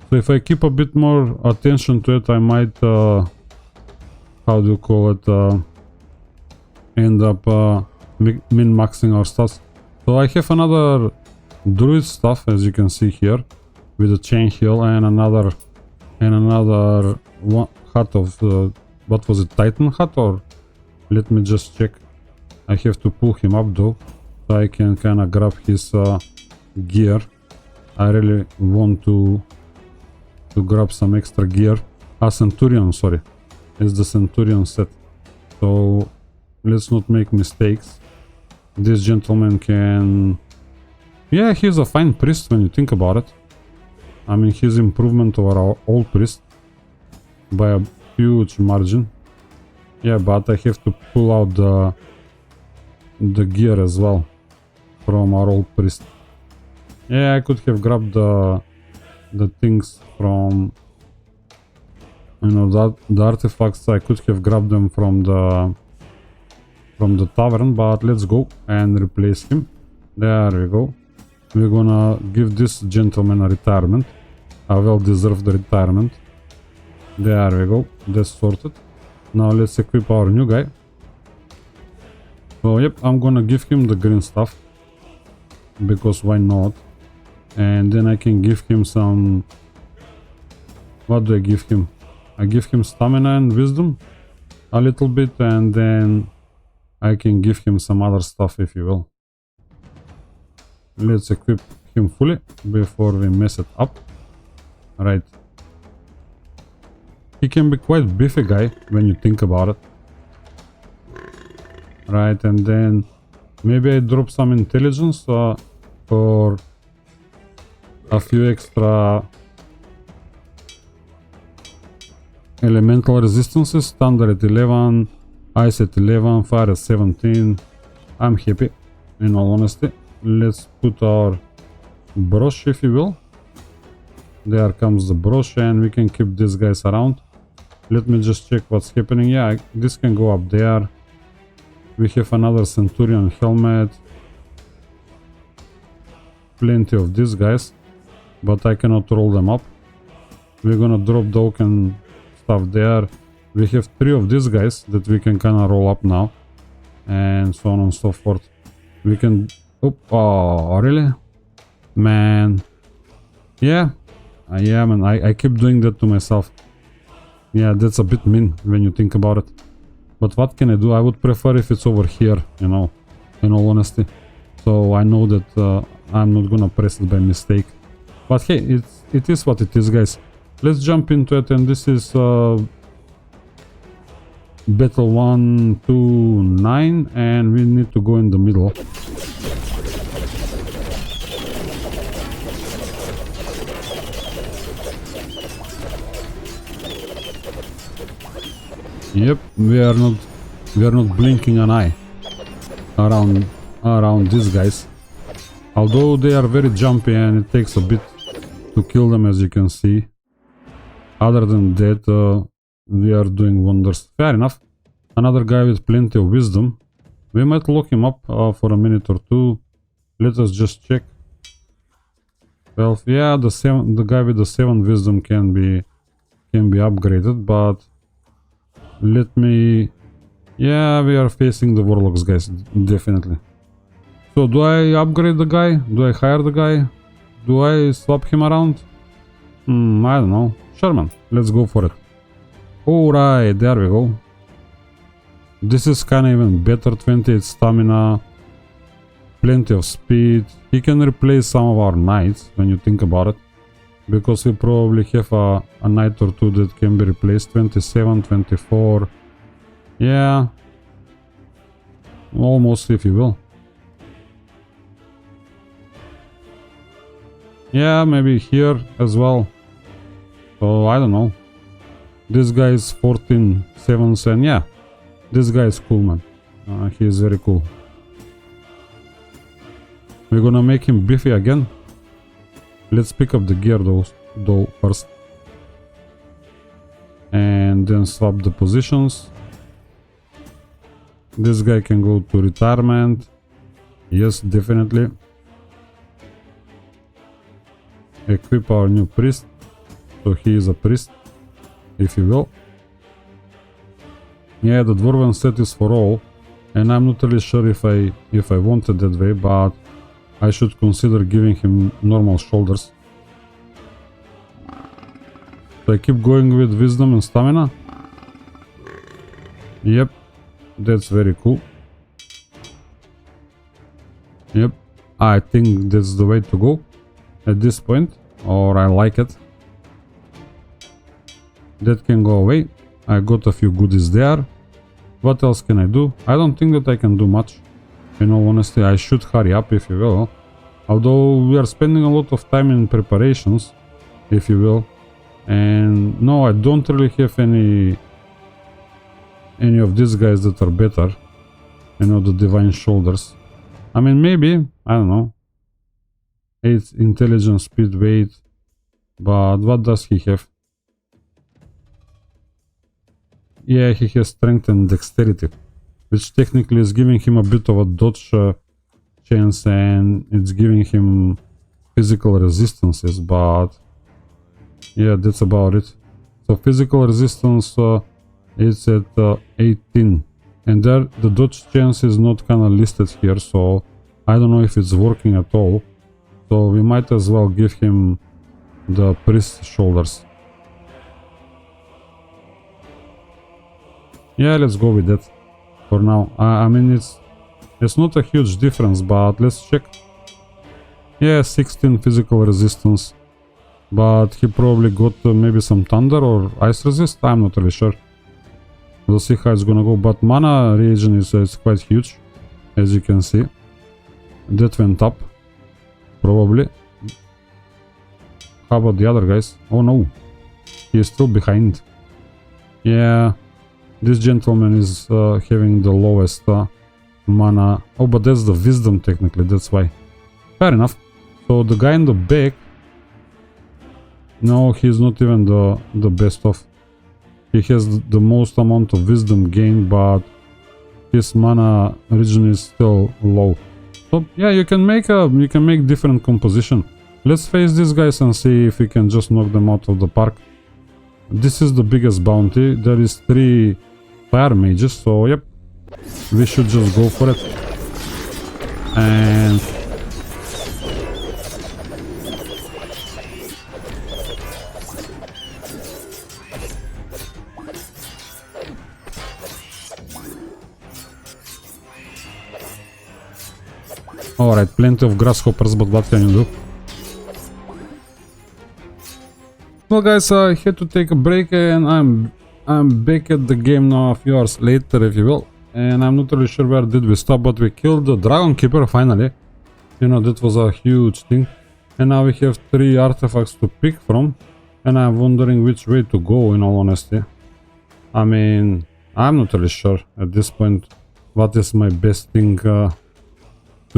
A: So if I keep a bit more attention to it, I might, how do you call it, end up min-maxing our stats. So I have another druid stuff, as you can see here, with a chain heal and another one hat of what was it, Titan hat, or let me just check. I have to pull him up though, so I can kind of grab his gear. I really want to grab some extra gear. Centurion, sorry, it's the Centurion set. So let's not make mistakes. This gentleman can, yeah, he's a fine priest when you think about it. I mean, he's improvement over our old priest by a huge margin. Yeah, but I have to pull out the gear as well from our old priest. Yeah, I could have grabbed the things from, you know, the artifacts. I could have grabbed them from the tavern, but let's go and replace him. There we go. We're gonna give this gentleman a retirement, a well-deserved retirement. There we go, that's sorted. Now let's equip our new guy. So yep, I'm gonna give him the green stuff, because why not? And then I can give him some... What do I give him? I give him stamina and wisdom a little bit, and then I can give him some other stuff, if you will. Let's equip him fully before we mess it up. Right. He can be quite beefy guy when you think about it. Right, and then maybe I drop some intelligence for a few extra elemental resistances. Thunder at 11, ice at 11, fire at 17. I'm happy, in all honesty. Let's put our brush, if you will. There comes the brush, and we can keep these guys around. Let me just check what's happening. Yeah, this can go up there. We have another Centurion helmet. Plenty of these guys, but I cannot roll them up. We're gonna drop the oaken stuff there. We have 3 of these guys that we can kind of roll up now, and so on and so forth. We can... Oh, really? Man. Yeah. Yeah, man, I keep doing that to myself. Yeah, that's a bit mean when you think about it. But what can I do? I would prefer if it's over here, you know, in all honesty. So I know that I'm not gonna press it by mistake. But hey, it is what it is, guys. Let's jump into it, and this is battle 1 to 9, and we need to go in the middle. Yep, we are not blinking an eye around these guys. Although they are very jumpy and it takes a bit to kill them, as you can see. Other than that, we are doing wonders. Fair enough. Another guy with plenty of wisdom. We might lock him up for a minute or two. Let us just check. 12. Yeah, the guy with the 7 wisdom can be upgraded, but let me... Yeah, we are facing the Worlocks, guys, definitely. So, do I upgrade the guy? Do I hire the guy? Do I swap him around? I don't know. Sure, man. Let's go for it. Alright, there we go. This is kind of even better. 28 stamina. Plenty of speed. He can replace some of our knights, when you think about it. Because we probably have a knight or two that can be replaced. 27, 24. Yeah. Almost, if you will. Yeah, maybe here as well. So, I don't know. This guy is 14, 7, and yeah. This guy is cool, man. He is very cool. We're gonna make him beefy again. Let's pick up the gear though first. And then swap the positions. This guy can go to retirement. Yes, definitely. Equip our new priest. So he is a priest, if you will. Yeah, the dwarven set is for all. And I'm not really sure if I want it that way, but I should consider giving him normal shoulders. So I keep going with wisdom and stamina. Yep, that's very cool. Yep, I think that's the way to go at this point, or I like it. That can go away. I got a few goodies there. What else can I do? I don't think that I can do much. In all honesty, I should hurry up, if you will. Although we are spending a lot of time in preparations, if you will. And no, I don't really have any of these guys that are better. You know, the divine shoulders. I mean, maybe, I don't know. 8 intelligence, speed, weight. But what does he have? Yeah, he has strength and dexterity, which technically is giving him a bit of a dodge chance, and it's giving him physical resistances, but yeah, that's about it. So physical resistance is at 18, and there the dodge chance is not kind of listed here, so I don't know if it's working at all. So we might as well give him the priest shoulders. Yeah, let's go with that for now. I mean, it's not a huge difference, but let's check. Yeah, 16 physical resistance, but he probably got maybe some thunder or ice resist. I'm not really sure. We'll see how it's gonna go, but mana regen is quite huge, as you can see. That went up, probably. How about the other guys? Oh no, he is still behind. Yeah, this gentleman is having the lowest mana. Oh, but that's the wisdom technically, that's why. Fair enough. So the guy in the back, no, he's not even the best of. He has the most amount of wisdom gained, but his mana regen is still low. So yeah, you can make different composition. Let's face these guys and see if we can just knock them out of the park. This is the biggest bounty. There is 3 fire mages, so yep, we should just go for it. And alright, plenty of grasshoppers, but what can you do? Well guys, I had to take a break and I'm back at the game now a few hours later, if you will. And I'm not really sure where did we stop, but we killed the Dragonkeeper finally. You know, that was a huge thing. And now we have 3 artifacts to pick from. And I'm wondering which way to go, in all honesty. I mean, I'm not really sure at this point what is my best thing to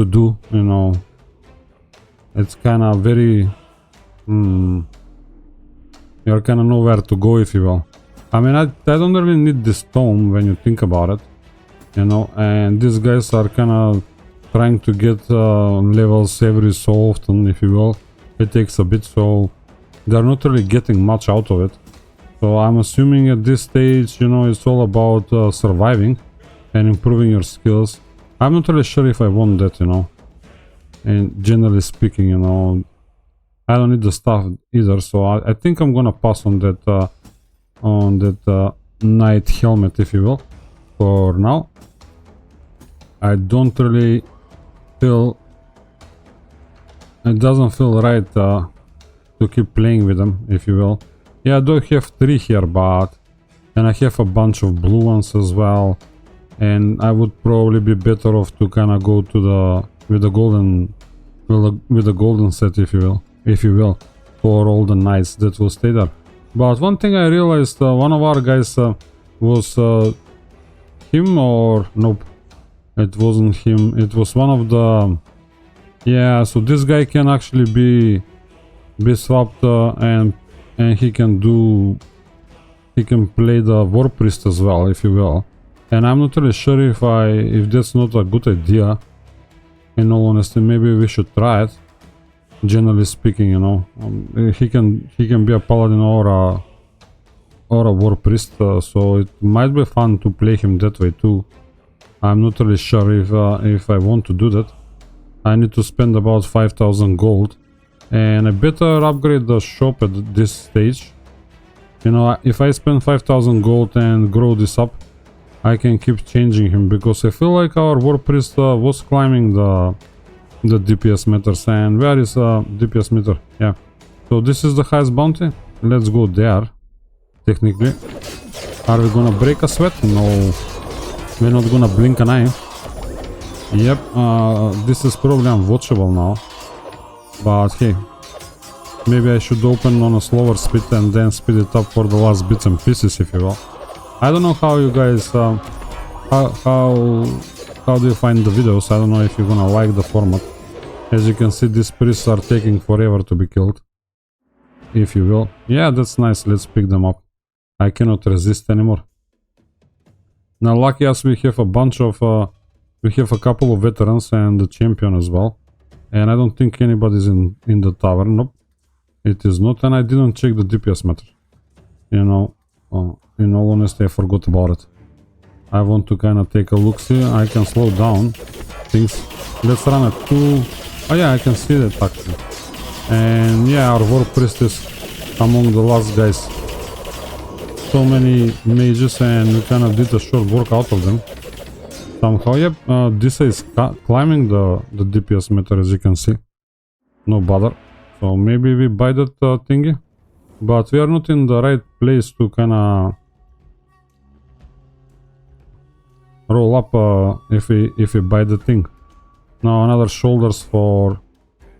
A: do, you know. It's kinda very... You're kinda nowhere to go, if you will. I mean, I don't really need this tome when you think about it, you know, and these guys are kinda trying to get levels every so often, if you will. It takes a bit, so they're not really getting much out of it. So I'm assuming at this stage, you know, it's all about surviving and improving your skills. I'm not really sure if I want that, you know, and generally speaking, you know, I don't need the stuff either, so I think I'm gonna pass on that knight helmet, if you will, for now. I don't really feel... It doesn't feel right to keep playing with them, if you will. Yeah, I do have 3 here, but... And I have a bunch of blue ones as well. And I would probably be better off to kinda go to with the golden set, if you will, for all the knights that will stay there. But one thing I realized, one of our guys was him, or nope, it wasn't him, it was one of the... Yeah, so this guy can actually be swapped and he can play the Warpriest as well, if you will. And I'm not really sure if that's not a good idea. In all honesty, maybe we should try it. Generally speaking, you know, he can be a paladin or a warpriest, so it might be fun to play him that way too. I'm not really sure if I want to do that. I need to spend about 5,000 gold, and I better upgrade the shop at this stage. You know, if I spend 5,000 gold and grow this up, I can keep changing him, because I feel like our warpriest was climbing the DPS meters. And where is DPS meter? Yeah, so this is the highest bounty. Let's go there. Technically, are we gonna break a sweat? No, we're not gonna blink an eye. Yep, this is probably unwatchable now, but hey, maybe I should open on a slower speed and then speed it up for the last bits and pieces, if you will. I don't know how you guys how do you find the videos. I don't know if you're gonna like the format. As you can see, these priests are taking forever to be killed, if you will. Yeah, that's nice. Let's pick them up. I cannot resist anymore. Now, lucky us, we have a bunch of we have a couple of veterans and the champion as well. And I don't think anybody's in the tavern. Nope, it is not. And I didn't check the DPS meter. You know, in all honesty, I forgot about it. I want to kind of take a look. See, I can slow down things. Let's run at 2 Oh yeah, I can see that actually. And yeah, our Warpriest is among the last guys. So many mages and we kinda did a short work out of them. Somehow, yep, this is climbing the DPS meter, as you can see. No bother. So maybe we buy that thingy. But we are not in the right place to kinda roll up if we buy the thing. Now another shoulders for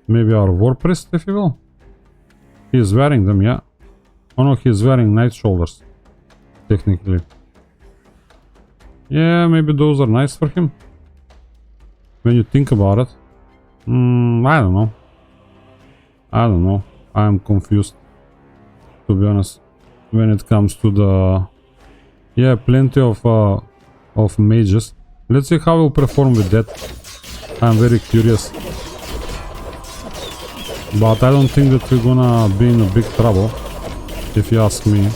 A: maybe our Warpriest, if you will. He is wearing them, yeah. Oh no, he is wearing knight shoulders, technically. Yeah, maybe those are nice for him. When you think about it. I don't know. I don't know. I'm confused, to be honest, when it comes to the... Yeah, plenty of mages. Let's see how we'll perform with that. I'm very curious. But I don't think that we're gonna be in a big trouble, if you ask me.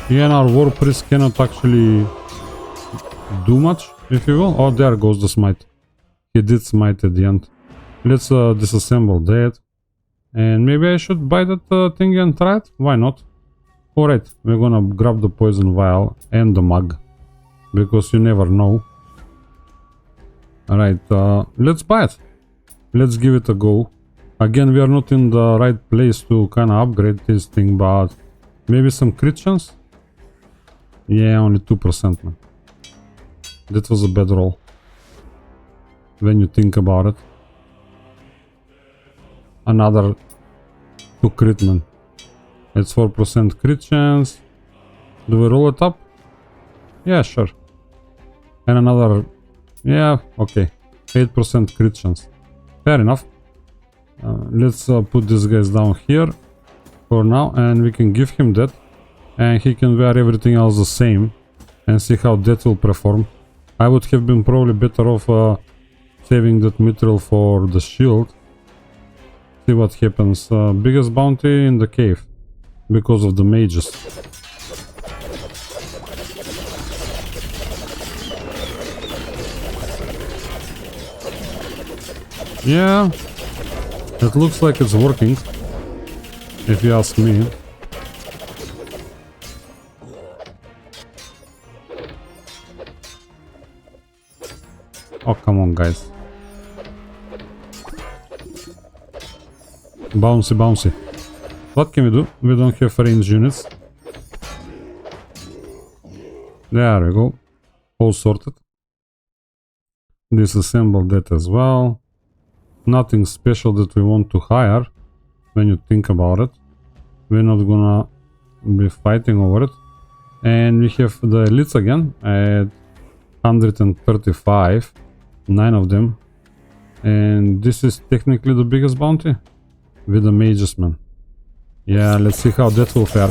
A: Yeah, and our Warpriest cannot actually do much, if you will. Oh, there goes the smite. He did smite at the end. Let's disassemble that. And maybe I should buy that thing and try it? Why not? Alright, we're gonna grab the poison vial and the mug. Because you never know. Alright, let's buy it. Let's give it a go. Again, we are not in the right place to kinda upgrade this thing, but maybe some crit chance? Yeah, only 2%, man. That was a bad roll. When you think about it. Another 2 crit, man. It's 4% crit chance. Do we roll it up? Yeah, sure. And another... Yeah, okay. 8% crit chance. Fair enough. Let's put these guys down here for now, and we can give him that. And he can wear everything else the same and see how that will perform. I would have been probably better off saving that mithril for the shield. See what happens. Biggest bounty in the cave because of the mages. Yeah, it looks like it's working, if you ask me. Oh, come on, guys. Bouncy, bouncy. What can we do? We don't have range units. There we go. All sorted. Disassemble that as well. Nothing special that we want to hire when you think about it. We're not gonna be fighting over it. And we have the elites again at 135. 9 of them. And this is technically the biggest bounty with the mages, man. Yeah, let's see how that will fare.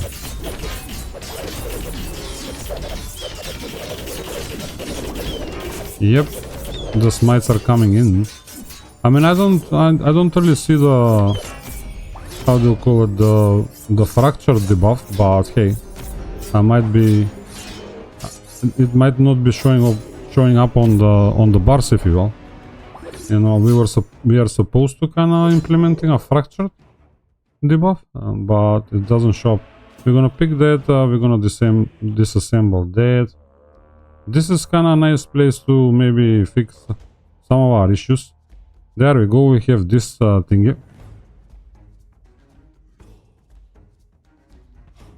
A: Yep, the smites are coming in. I mean, I don't really see the, how do you call it, the fracture debuff, but hey, I might be, it might not be showing up on the bars, if you will. You know, we are supposed to kind of implementing a fractured debuff, but it doesn't show up. We're gonna pick that, we're gonna disassemble that. This is kind of a nice place to maybe fix some of our issues. There we go, we have this thingy.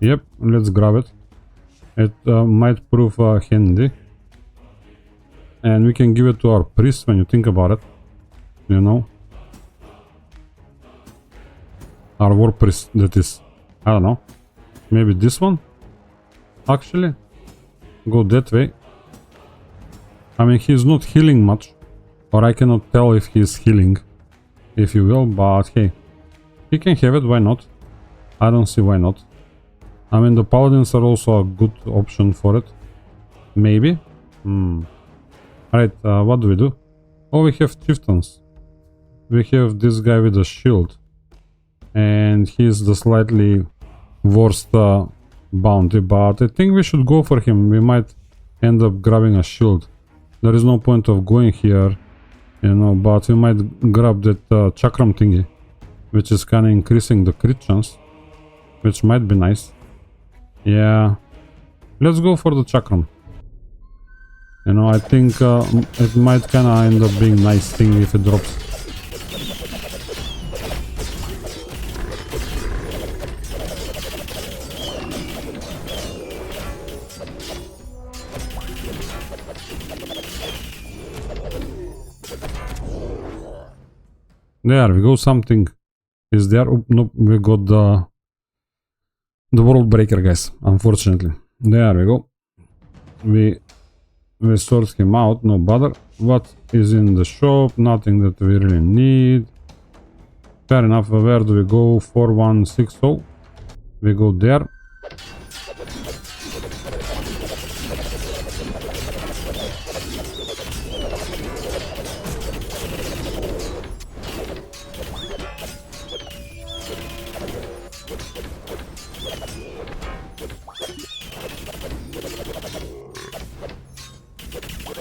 A: Yep, let's grab it. It might prove handy. And we can give it to our priest when you think about it. You know. Our war priest, that is. I don't know. Maybe this one? Actually. Go that way. I mean, he's not healing much. Or I cannot tell if he's healing. If you will, but hey. He can have it, why not? I don't see why not. I mean, the paladins are also a good option for it. Maybe. Alright, what do we do? Oh, we have Chieftains. We have this guy with a shield. And he's the slightly worst bounty, but I think we should go for him. We might end up grabbing a shield. There is no point of going here, you know, but we might grab that chakram thingy, which is kind of increasing the crit chance, which might be nice. Yeah, let's go for the chakram. You know, I think it might kind of end up being nice thing if it drops. There we go, something is there. Oh, nope, we got the world breaker, guys, unfortunately. There we go. We sort him out, no bother. What is in the shop? Nothing that we really need. Fair enough. Where do we go? 4160. We go there.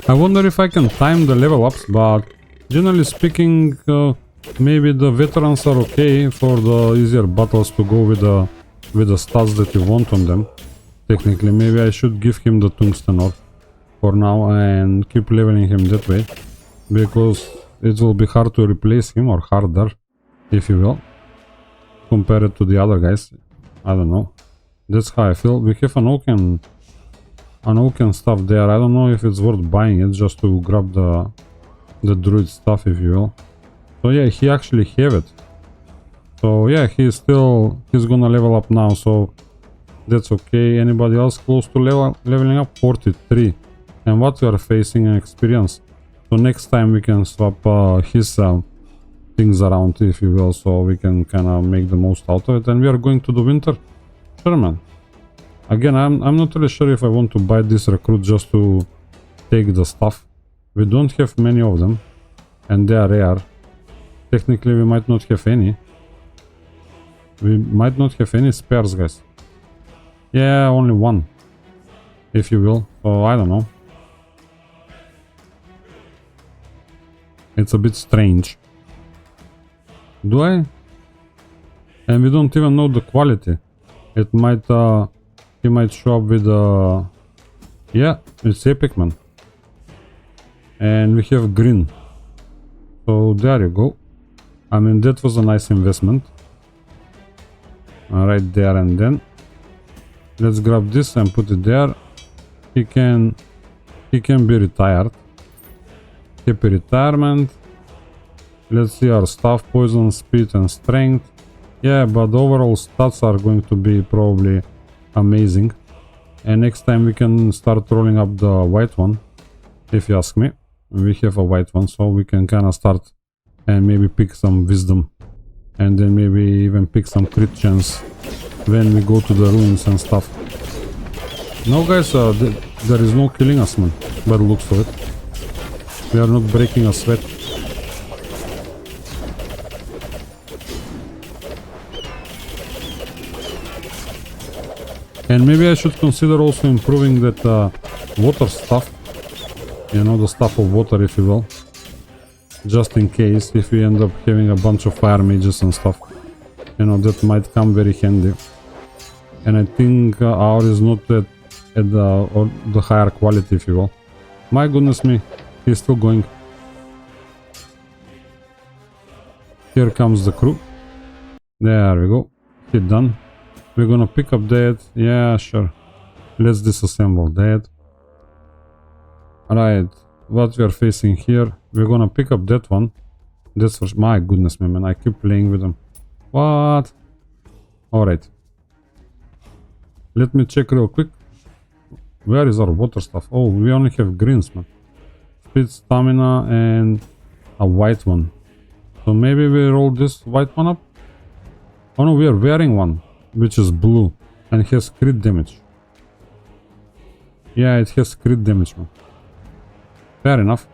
A: I wonder if I can time the level ups, but generally speaking, maybe the veterans are okay for the easier battles to go with the stats that you want on them. Technically, maybe I should give him the tungsten ore for now and keep leveling him that way, because it will be hard to replace him, or harder, if you will, compared to the other guys. I don't know. That's how I feel. We have an oaken stuff there. I don't know if it's worth buying it just to grab the druid stuff, if you will. So yeah, he actually have it. So yeah, he's gonna level up now, so that's okay. Anybody else close to leveling up? 43. And what we are facing in experience. So next time we can swap his things around, if you will, so we can kind of make the most out of it. And we are going to the winter. Sure, man. Again, I'm not really sure if I want to buy this recruit just to take the stuff. We don't have many of them, and they are rare. Technically, we might not have any. We might not have any spares, guys. Yeah, only one, if you will. So I don't know. It's a bit strange. Do I? And we don't even know the quality. It might he might show up with yeah, it's epic, man. And we have green. So there you go. I mean, that was a nice investment. Right there and then. Let's grab this and put it there. He can be retired. Happy retirement. Let's see our stuff: poison, speed and strength. Yeah, but the overall stats are going to be probably amazing. And next time we can start rolling up the white one, if you ask me. We have a white one, so we can kind of start and maybe pick some wisdom, and then maybe even pick some crit chance when we go to the ruins and stuff. No, guys, there is no killing us, man, by the looks of it. We are not breaking a sweat. And maybe I should consider also improving that water stuff. You know, the stuff of water, if you will. Just in case, if we end up having a bunch of fire mages and stuff. You know, that might come very handy. And I think ours is not at the higher quality, if you will. My goodness me, he's still going. Here comes the crew. There we go. Hit done. We're gonna pick up that. Yeah, sure. Let's disassemble that. Alright, what we are facing here. We're gonna pick up that one. That's for my goodness, man. I keep playing with them. What? Alright. Let me check real quick. Where is our water stuff? Oh, we only have greens, man. Speed, stamina, and a white one. So maybe we roll this white one up. Oh no, we are wearing one, which is blue and has crit damage. Yeah, it has crit damage, man. Fair enough.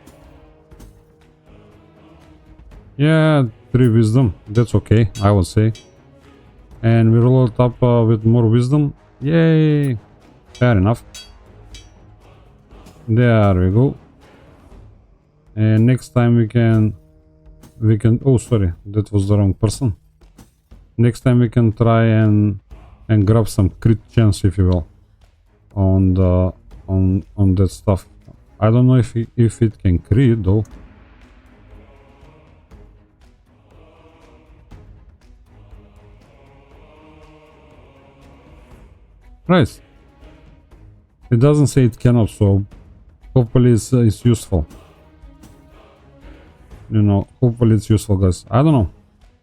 A: Yeah, 3 wisdom, that's okay, I would say. And we roll it up with more wisdom. Yay! Fair enough. There we go. And next time we can... Oh, sorry, that was the wrong person. Next time we can try and grab some crit chance, if you will, on the on that stuff. I don't know if it can crit though. Right. It doesn't say it cannot, so hopefully it's useful. You know, hopefully it's useful, guys. I don't know.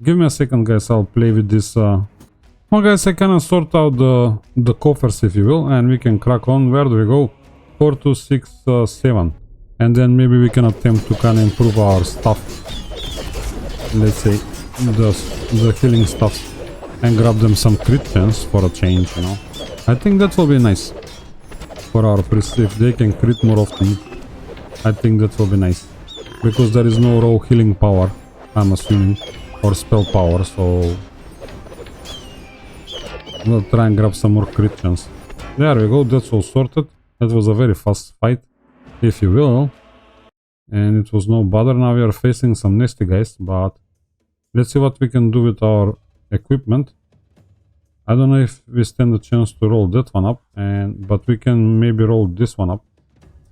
A: Give me a second, guys. I'll play with this. Well, guys, I kind of sort out the coffers, if you will, and we can crack on. Where do we go? 4, 2, 6, 7. And then maybe we can attempt to kind of improve our stuff. Let's say the healing stuff, and grab them some crit chance for a change, you know. I think that will be nice for our priests. If they can crit more often, I think that will be nice. Because there is no raw healing power, I'm assuming, or spell power, so we'll try and grab some more crit chance. There we go, that's all sorted. That was a very fast fight, if you will. And it was no bother. Now we are facing some nasty guys, but let's see what we can do with our equipment. I don't know if we stand a chance to roll that one up, but we can maybe roll this one up.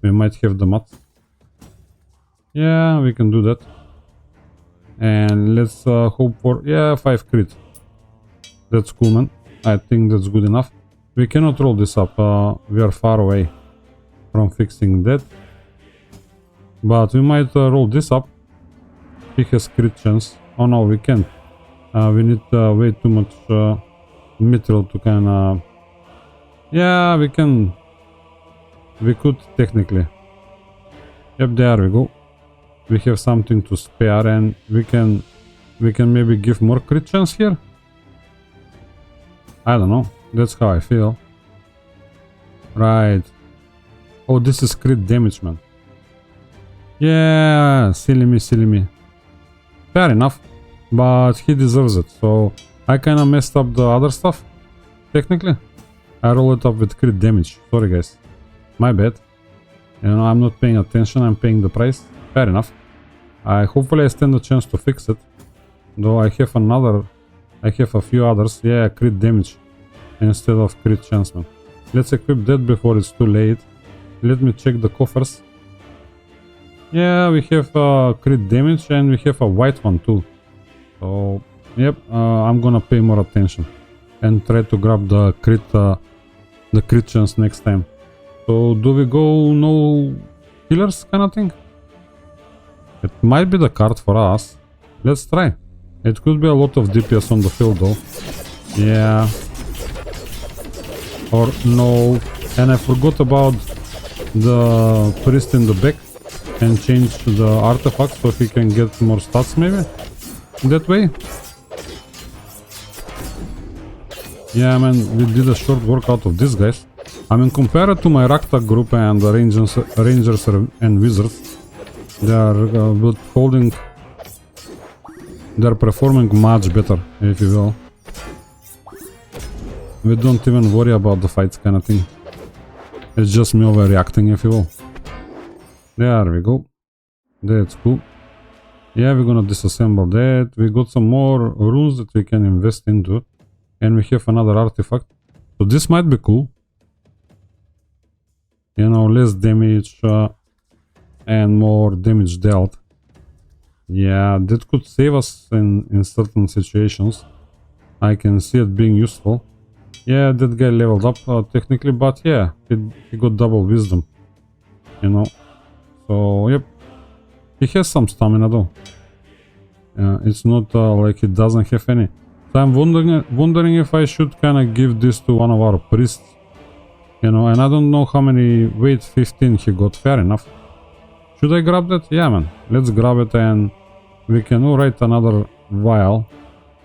A: We might have the mats. Yeah, we can do that. And let's hope for... yeah, 5 crit. That's cool, man. I think that's good enough. We cannot roll this up. We are far away from fixing that. But we might roll this up. He has crit chance. Oh no, we can't. We need way too much material to kind of... yeah, we can... we could technically. Yep, there we go. We have something to spare, and we can maybe give more crit chance here. I don't know. That's how I feel. Right. Oh, this is crit damage, man. Yeah, silly me, silly me. Fair enough, but he deserves it. So I kind of messed up the other stuff. Technically, I roll it up with crit damage. Sorry, guys. My bad. You know, I'm not paying attention. I'm paying the price. Fair enough. Hopefully I stand a chance to fix it. Though I have a few others. Yeah, crit damage instead of crit chance, man. Let's equip that before it's too late. Let me check the coffers. Yeah, we have crit damage, and we have a white one too. So, yep, I'm gonna pay more attention and try to grab the crit chance next time. So, do we go no healers kind of thing? It might be the card for us. Let's try. It could be a lot of DPS on the field though. Yeah. Or no. And I forgot about the priest in the back, and change the artifact so he can get more stats maybe. That way. Yeah, man, we did a short work out of these guys. I mean, compared to my Rakta group and the Rangers and Wizards, they are holding... they're performing much better, if you will. We don't even worry about the fights kind of thing. It's just me overreacting, if you will. There we go. That's cool. Yeah, we're gonna disassemble that. We got some more runes that we can invest into. And we have another artifact. So this might be cool. You know, less damage and more damage dealt. Yeah, that could save us in certain situations. I can see it being useful. Yeah, that guy leveled up technically, but yeah, he got double wisdom. You know. So, yep. He has some stamina though. It's not like he doesn't have any. So I'm wondering if I should kind of give this to one of our priests. You know, and I don't know how many weight 15 he got. Fair enough. Should I grab that? Yeah, man. Let's grab it, and we can write another vial.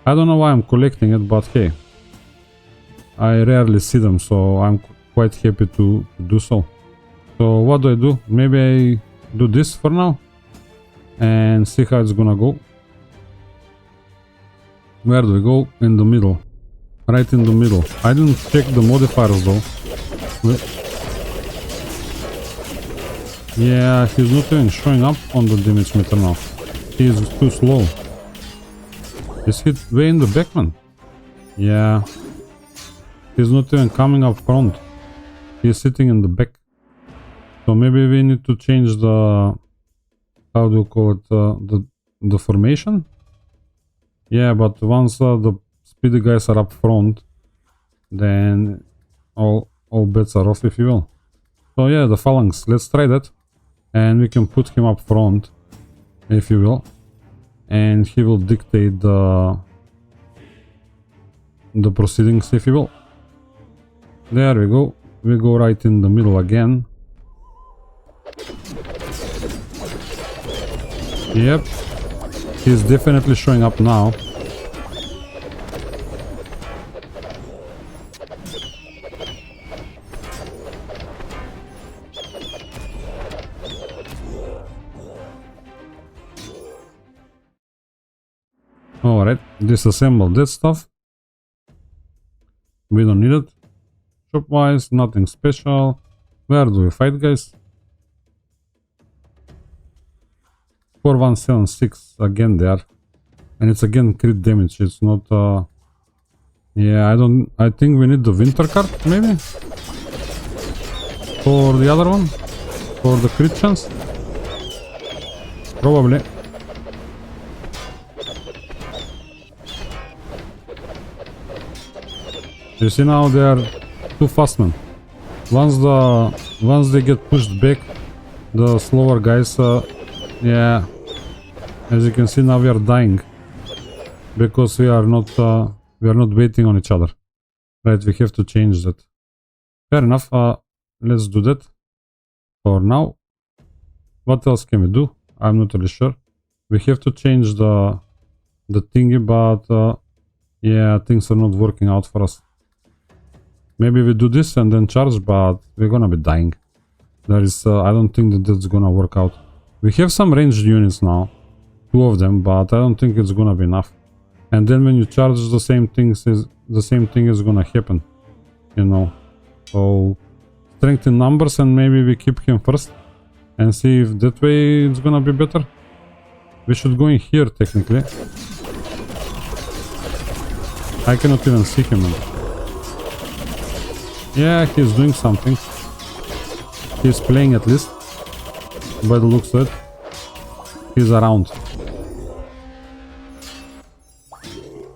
A: I don't know why I'm collecting it, but hey. I rarely see them, so I'm quite happy to do so. So what do? Maybe I do this for now and see how it's gonna go. Where do we go? In the middle. Right in the middle. I didn't check the modifiers though. Yeah, he's not even showing up on the damage meter now. He is too slow. Is he way in the back, man? Yeah. He's not even coming up front. He's sitting in the back. So maybe we need to change the... How do you call it? The formation? Yeah, but once the speedy guys are up front, then all bets are off, if you will. So yeah, the phalanx. Let's try that. And we can put him up front, if you will. And he will dictate the proceedings, if you will. There we go. We go right in the middle again. Yep. He's definitely showing up now. Alright, disassemble that stuff. We don't need it. Shop-wise, nothing special. Where do we fight, guys? 4176 again there. And it's again crit damage. It's not yeah, I think we need the winter card, maybe? For the other one? For the crit chance? Probably. You see now they are too fast, man. Once they get pushed back, the slower guys, yeah. As you can see now we are dying because we are not waiting on each other. Right, we have to change that. Fair enough. Let's do that for now. What else can we do? I'm not really sure. We have to change the thingy, but yeah, things are not working out for us. Maybe we do this and then charge, but we're gonna be dying. There is, I don't think that that's gonna work out. We have some ranged units now, 2 of them, but I don't think it's gonna be enough. And then when you charge, the same thing is gonna happen, you know. So strength in numbers, and maybe we keep him first and see if that way it's gonna be better. We should go in here technically. I cannot even see him. Yeah, he's doing something. He's playing at least. By the looks of it. He's around.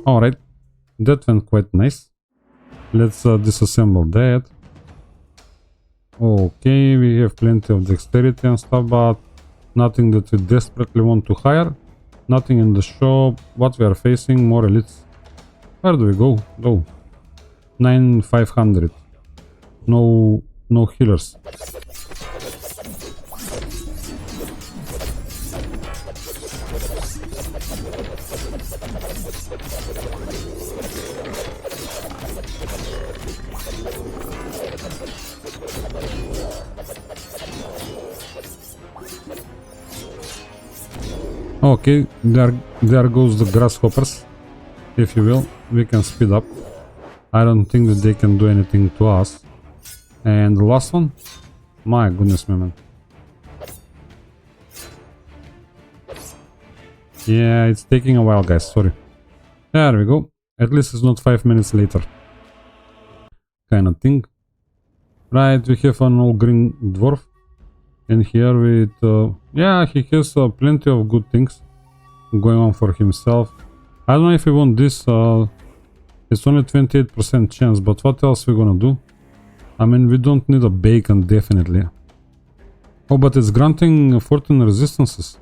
A: Alright. That went quite nice. Let's disassemble that. Okay, we have plenty of dexterity and stuff, but nothing that we desperately want to hire. Nothing in the shop. What we are facing, more elites. Where do we go? Go. 9,500. No healers. Okay, there goes the grasshoppers, if you will. We can speed up. I don't think that they can do anything to us. And the last one? My goodness, man. Yeah, it's taking a while, guys. Sorry. There we go. At least it's not 5 minutes later. Kind of thing. Right, we have an all green dwarf. And here with... yeah, he has plenty of good things going on for himself. I don't know if we want this. It's only 28% chance, but what else we're gonna do? I mean, we don't need a bacon, definitely. Oh, but it's granting 14 resistances.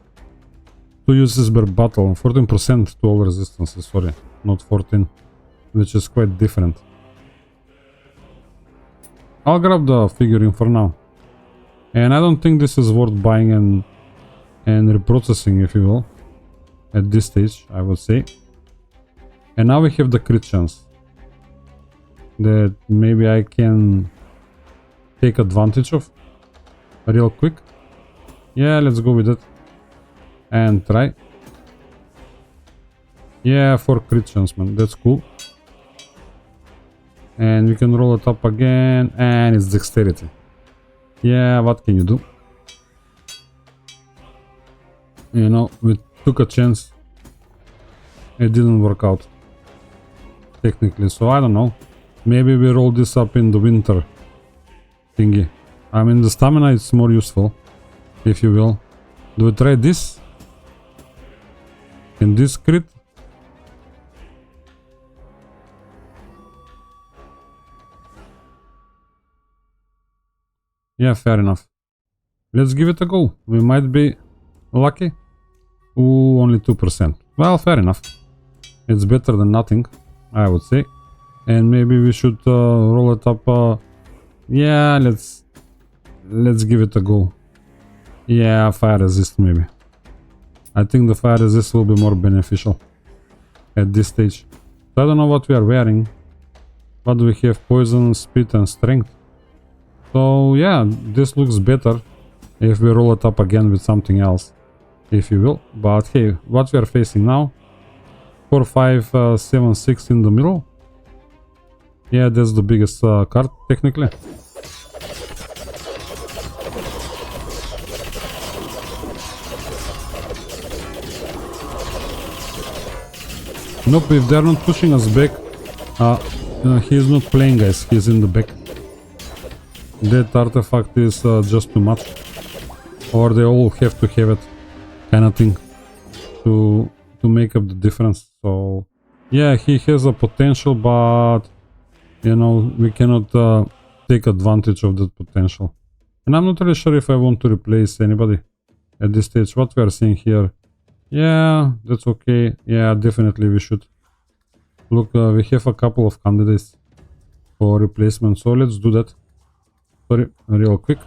A: 2 uses per battle. 14% to all resistances, sorry. Not 14. Which is quite different. I'll grab the figurine for now. And I don't think this is worth buying and reprocessing, if you will. At this stage, I would say. And now we have the crit chance. That maybe I can take advantage of real quick. Yeah, let's go with it and try. Yeah, 4 crit chance, man. That's cool. And we can roll it up again, and it's dexterity. Yeah, what can you do? You know, we took a chance. It didn't work out. Technically, so I don't know. Maybe we roll this up in the winter thingy. I mean, the stamina is more useful, if you will. Do we try this? Can this crit? Yeah, fair enough. Let's give it a go. We might be lucky. Ooh, only 2%. Well, fair enough. It's better than nothing, I would say. And maybe we should roll it up. Yeah, let's give it a go. Yeah, fire resist maybe. I think the fire resist will be more beneficial at this stage. So I don't know what we are wearing. What do we have? Poison, speed and strength. So yeah, this looks better if we roll it up again with something else, if you will. But hey, what we are facing now? 4, 5, 7, 6 in the middle. Yeah, that's the biggest card technically. Nope, if they're not pushing us back, he's not playing, guys. He's in the back. That artifact is just too much, or they all have to have it, kind of thing, to make up the difference. So yeah, he has a potential, but you know, we cannot take advantage of that potential. And I'm not really sure if I want to replace anybody at this stage. What we are seeing here, yeah, that's okay. Yeah, definitely we should. Look, we have a couple of candidates for replacement, so let's do that. Sorry, real quick.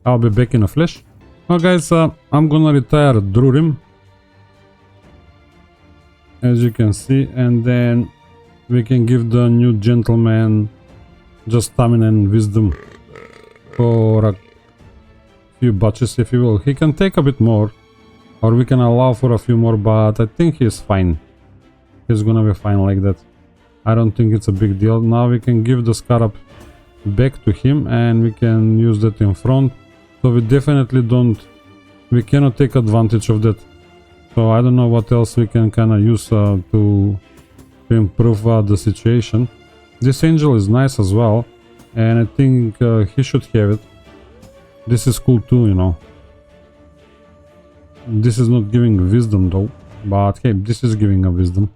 A: I'll be back in a flash. Now guys, I'm gonna retire Drurim, as you can see, and then we can give the new gentleman just stamina and wisdom for a few batches, if you will. He can take a bit more, or we can allow for a few more, but I think he's fine. He's gonna be fine like that. I don't think it's a big deal. Now we can give the scarab back to him, and we can use that in front. So we definitely we cannot take advantage of that. So I don't know what else we can kind of use to improve the situation. This angel is nice as well, and I think he should have it. This is cool too, you know. This is not giving wisdom though, but hey, this is giving a wisdom.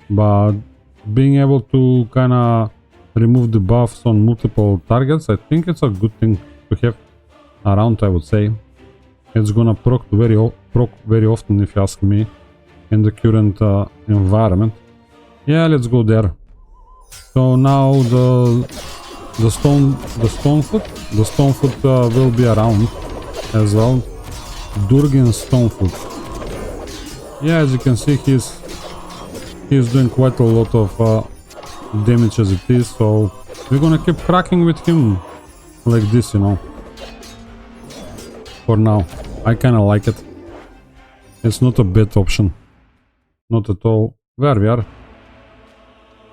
A: But being able to kind of remove the buffs on multiple targets, I think it's a good thing to have around, I would say. It's gonna proc very often, if you ask me, in the current environment. Yeah, let's go there. So now the stonefoot will be around as well. Durgan Stonefoot. Yeah, as you can see, he's doing quite a lot of damage as it is, so we're gonna keep cracking with him like this, you know. For now, I kinda like it. It's not a bad option. Not at all. Where we are?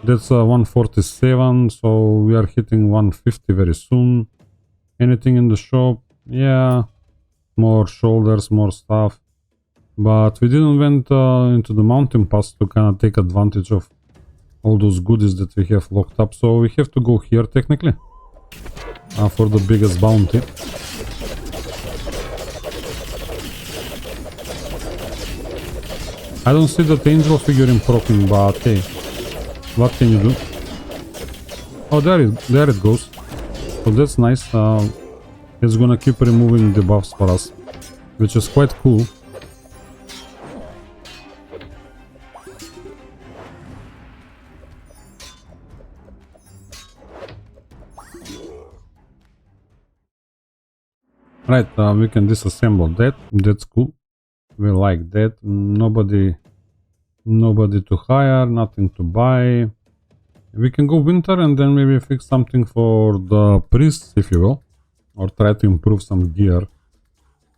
A: That's 147, so we are hitting 150 very soon. Anything in the shop? Yeah. More shoulders, more stuff. But we didn't went into the mountain pass to kind of take advantage of all those goodies that we have locked up. So we have to go here technically for the biggest bounty. I don't see that angel figure in proccing, but hey, what can you do? Oh, there it goes. So that's nice. It's gonna keep removing the buffs for us, which is quite cool. Right, we can disassemble that. That's cool. We like that. Nobody to hire, nothing to buy. We can go winter and then maybe fix something for the priests, if you will, or try to improve some gear.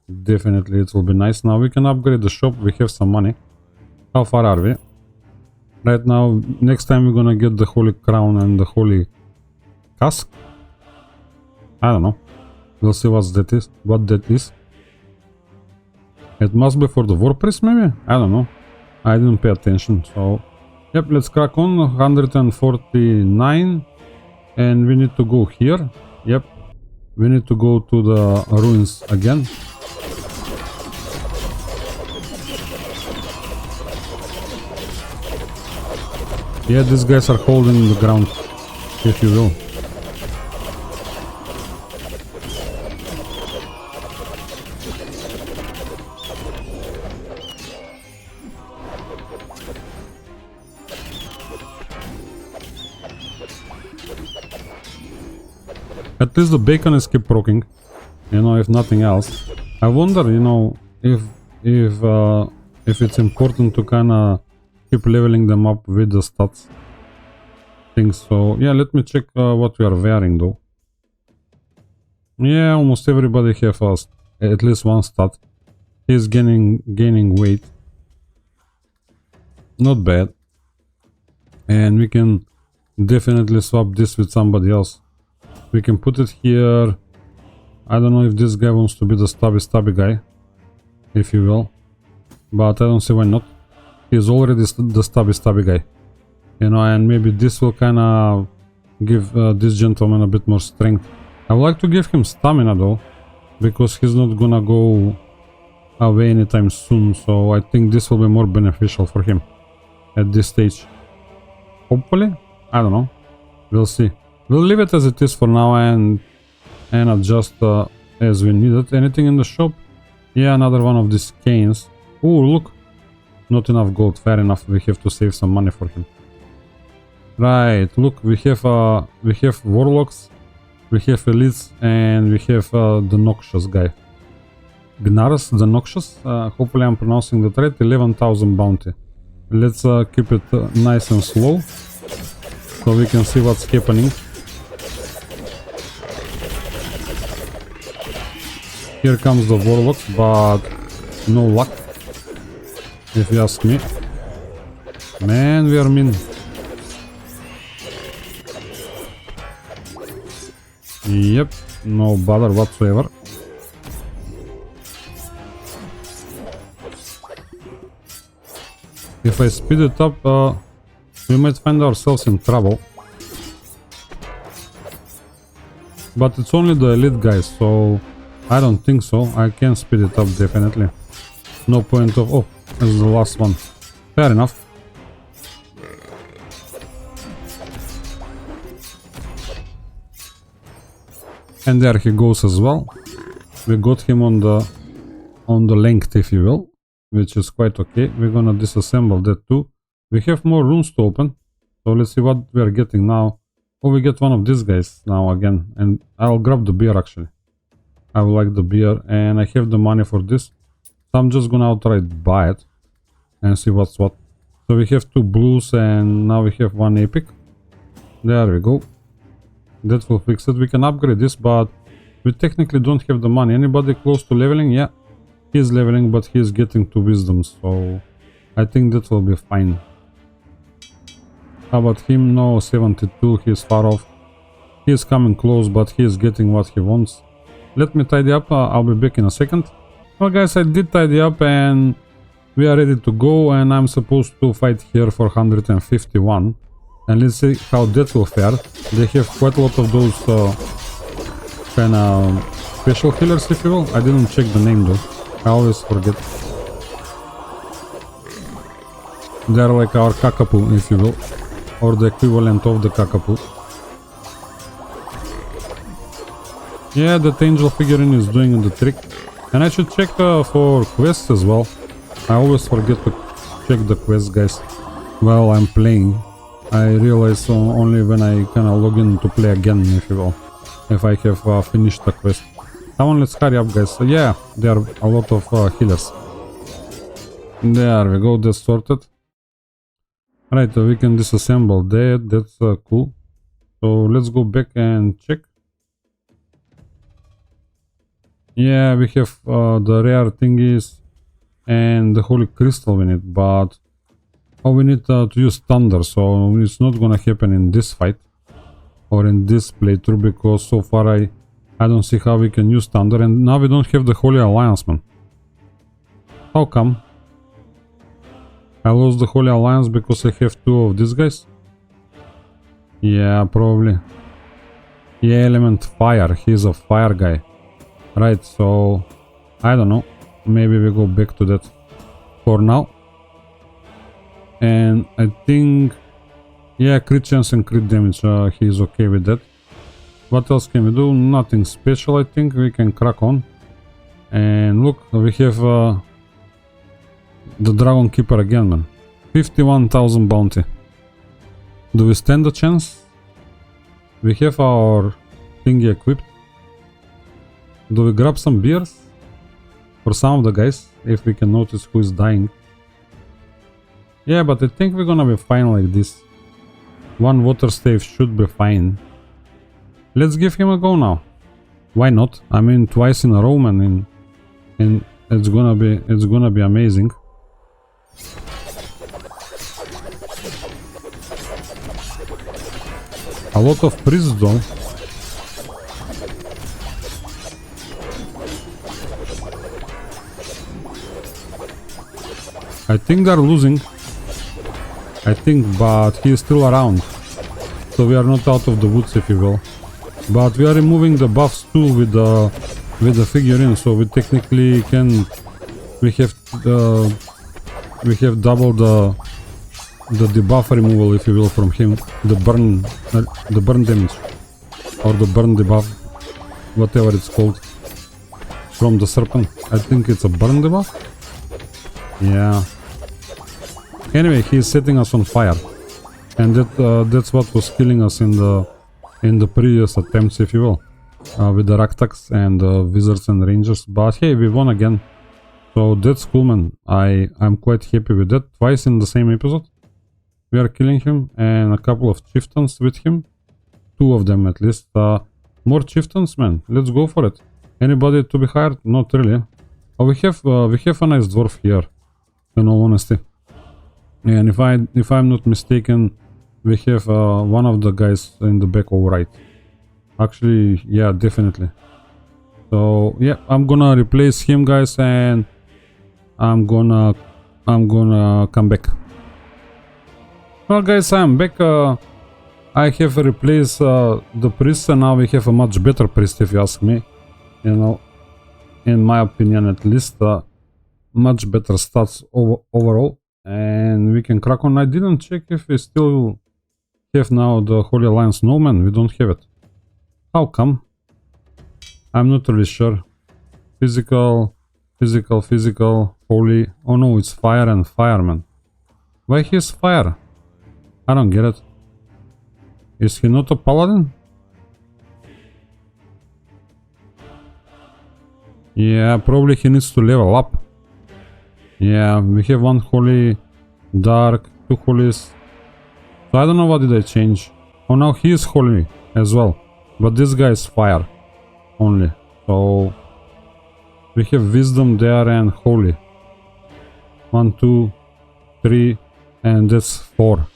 A: Definitely it will be nice. Now we can upgrade the shop. We have some money. How far are we? Right now, next time we're gonna get the Holy Crown and the Holy Cask. I don't know. We'll see what that is. It must be for the Warpriests maybe? I don't know. I didn't pay attention, so... Yep, let's crack on. 149. And we need to go here. Yep. We need to go to the ruins again. Yeah, these guys are holding the ground, if you will. At least the bacon is keep proccing, you know, if nothing else. I wonder, you know, if it's important to kinda keep leveling them up with the stats. Think so. Yeah, let me check what we are wearing though. Yeah, almost everybody have at least one stat. He's gaining weight. Not bad. And we can definitely swap this with somebody else. We can put it here. I don't know if this guy wants to be the stabby guy, if you will, but I don't see why not. He's already the stabby guy, you know, and maybe this will kind of give this gentleman a bit more strength. I would like to give him stamina though, because he's not gonna go away anytime soon, so I think this will be more beneficial for him at this stage. Hopefully, I don't know, we'll see. We'll leave it as it is for now and adjust as we need it. Anything in the shop? Yeah, another one of these canes. Oh, look, not enough gold. Fair enough. We have to save some money for him. Right. Look, we have Worlocks, we have elites, and we have the noxious guy. Gnarus, the noxious. Hopefully, I'm pronouncing that right. 11,000 bounty. Let's keep it nice and slow, so we can see what's happening. Here comes the Warlocks, but no luck, if you ask me. Man, we are mean. Yep, no bother whatsoever. If I speed it up, we might find ourselves in trouble. But it's only the elite guys, so I don't think so. I can speed it up definitely. No point of... Oh, this is the last one. Fair enough. And there he goes as well. We got him on the length, if you will, which is quite okay. We're gonna disassemble that too. We have more rooms to open, so let's see what we are getting now. Oh, we get one of these guys now again, and I'll grab the beer actually. I would like the beer, and I have the money for this, so I'm just gonna outright buy it and see what's what. So we have 2 blues, and now we have 1 epic. There we go. That will fix it. We can upgrade this, but we technically don't have the money. Anybody close to leveling? Yeah, he's leveling, but he's getting 2 wisdom, so I think that will be fine. How about him? No, 72, he's far off. He's coming close, but he's getting what he wants. Let me tidy up, I'll be back in a second. Well guys, I did tidy up and we are ready to go, and I'm supposed to fight here for 151. And let's see how that will fare. They have quite a lot of those kind of special healers, if you will. I didn't check the name though, I always forget. They're like our Kakapu, if you will, or the equivalent of the Kakapu. Yeah, that angel figurine is doing the trick. And I should check for quests as well. I always forget to check the quests, guys, while I'm playing. I realize only when I kinda log in to play again, if you will, if I have finished the quest. Come on, let's hurry up, guys. So, yeah, there are a lot of healers. There we go, that's sorted. Right, we can disassemble that, that's cool. So let's go back and check. Yeah, we have the rare thingies and the holy crystal in it, but Oh, we need to use thunder, so it's not gonna happen in this fight or in this playthrough, because so far I don't see how we can use thunder, and now we don't have the Holy Alliance, man. How come? I lost the Holy Alliance because I have two of these guys? Yeah, probably. Yeah, element fire. He's a fire guy. Right, so I don't know. Maybe we go back to that for now. And I think, yeah, crit chance and crit damage, he's okay with that. What else can we do? Nothing special, I think. We can crack on. And look, we have the Dragonkeeper again, man. 51,000 bounty. Do we stand a chance? We have our thingy equipped. Do we grab some beers? For some of the guys, if we can notice who is dying. Yeah, but I think we're gonna be fine like this. One water stave should be fine. Let's give him a go now. Why not? I mean, twice in a row, man, and it's gonna be amazing. A lot of priests though. I think they're losing. I think, but he is still around. So we are not out of the woods, if you will. But we are removing the buffs too with the figurine, so we technically can. We have double the debuff removal, if you will, from him. The burn damage, or the burn debuff, whatever it's called, from the serpent. I think it's a burn debuff. Yeah. Anyway, he is setting us on fire, and that's what was killing us in the previous attempts, if you will, with the Rakhtaks and Wizards and Rangers. But hey, we won again, so that's cool, man. I'm quite happy with that. Twice in the same episode, we are killing him, and a couple of Chieftains with him, two of them at least. More Chieftains, man. Let's go for it. Anybody to be hired? Not really. Oh, we have a nice dwarf here, in all honesty. And if I'm not mistaken, we have one of the guys in the back over right. Actually, yeah, definitely. So yeah, I'm gonna replace him, guys, and I'm gonna come back. Well, guys, I'm back. I have replaced the priest, and now we have a much better priest, if you ask me. You know, in my opinion, at least, much better stats overall. And we can crack on. I didn't check if we still have now the Holy Alliance. No, man, we don't have it. How come? I'm not really sure. Physical, holy. Oh no, it's fire and fireman. Why he is fire? I don't get it. Is he not a paladin? Yeah, probably he needs to level up. Yeah, we have one holy, dark, two holies. So I don't know what did I change. Oh, now he is holy as well. But this guy is fire only. So we have wisdom there and holy. 1, 2, 3, and that's 4.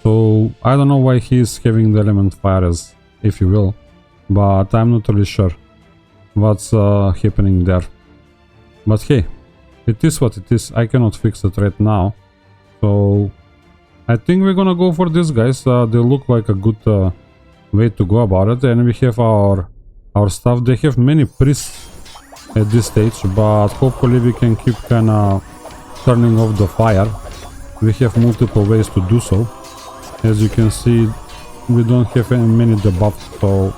A: So I don't know why he is having the element fire, as if you will. But I'm not really sure what's happening there. But hey, it is what it is. I cannot fix it right now. So I think we're gonna go for these guys. They look like a good way to go about it. And we have our stuff. They have many priests at this stage, but hopefully we can keep kinda turning off the fire. We have multiple ways to do so. As you can see, we don't have many debuffs, so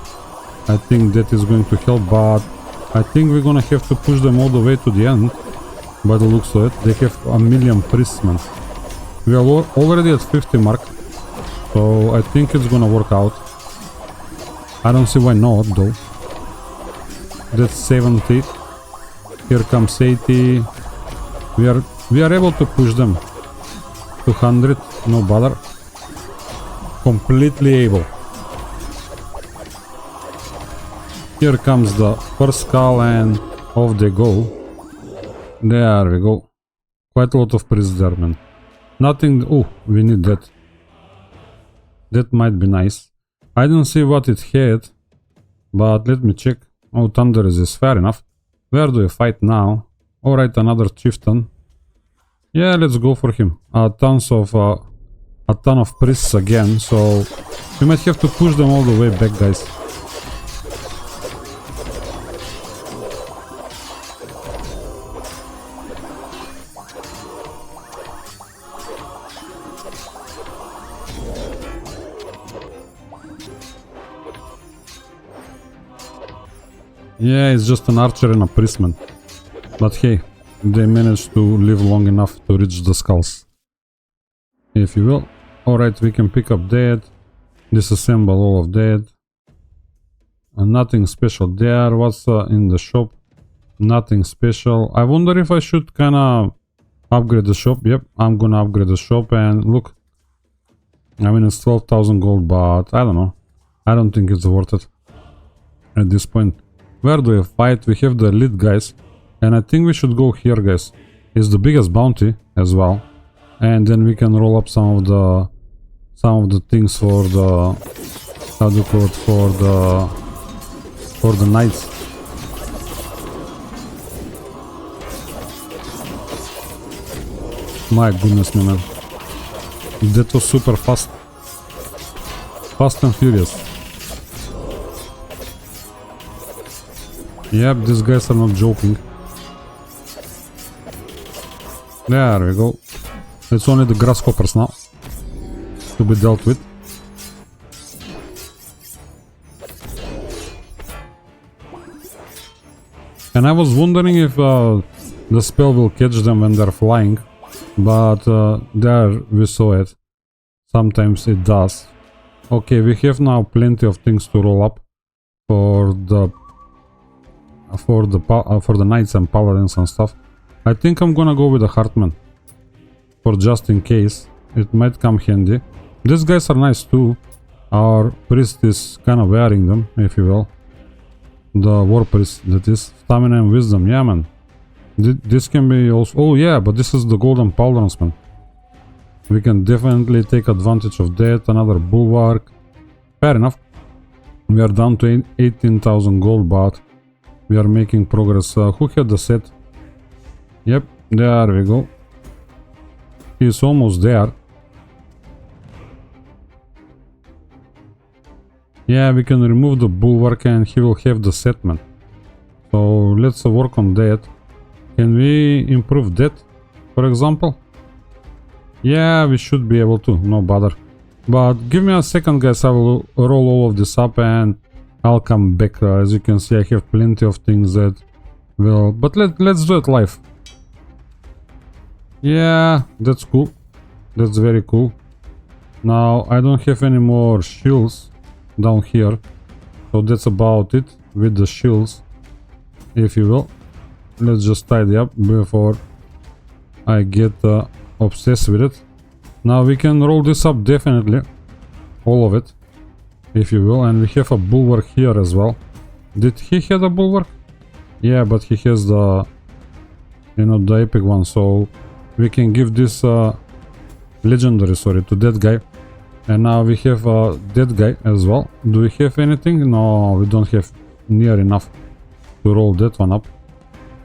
A: I think that is going to help. But I think we're gonna have to push them all the way to the end. By the looks of it, they have a million priests, man. We are already at 50 mark, so I think it's gonna work out. I don't see why not, though. That's 70. Here comes 80. We are able to push them. 200, no bother. Completely able. Here comes the first skull, and off they go. There we go. Quite a lot of priests there, man. Nothing. Oh, we need that. That might be nice. I didn't see what it had, but let me check. Oh, thunder is fair enough. Where do we fight now? Alright, another chieftain. Yeah, let's go for him. A ton of priests again, so we might have to push them all the way back, guys. Yeah, it's just an archer and a priestman. But hey, they managed to live long enough to reach the skulls, if you will. Alright, we can pick up that, disassemble all of that. Nothing special there. What's in the shop? Nothing special. I wonder if I should kinda upgrade the shop. Yep, I'm gonna upgrade the shop, and look. I mean, it's 12,000 gold, but I don't know. I don't think it's worth it at this point. Where do we fight? We have the elite guys, and I think we should go here, guys. It's the biggest bounty as well, and then we can roll up some of the things for the, how do you call it, for the knights. My goodness me, man, that was super fast and furious. Yep, these guys are not joking. There we go. It's only the grasshoppers now to be dealt with. And I was wondering if the spell will catch them when they're flying, but there we saw it. Sometimes it does. Okay, we have now plenty of things to roll up for the knights and paladins and stuff. I think I'm gonna go with the Heartman, for just in case. It might come handy. These guys are nice too. Our priest is kind of wearing them, if you will. The warpriest, that is. Stamina and wisdom, yeah, man. This can be also... Oh yeah, but this is the golden pauldrons, man. We can definitely take advantage of that. Another bulwark. Fair enough. We are down to 18,000 gold, but we are making progress. Who had the set? Yep, there we go. He's almost there. Yeah, we can remove the bulwark and he will have the set, man. So let's work on that. Can we improve that, for example? Yeah, we should be able to, no bother. But give me a second, guys. I will roll all of this up and I'll come back. As you can see, I have plenty of things that will... But let's do it live. Yeah, that's cool. That's very cool. Now, I don't have any more shields down here. So that's about it with the shields, if you will. Let's just tidy up before I get obsessed with it. Now we can roll this up, definitely. All of it, if you will. And we have a bulwark here as well. Did he have a bulwark? Yeah, but he has the, you know, the epic one. So we can give this legendary, sorry, to that guy. And now we have that guy as well. Do we have anything? No, we don't have near enough to roll that one up.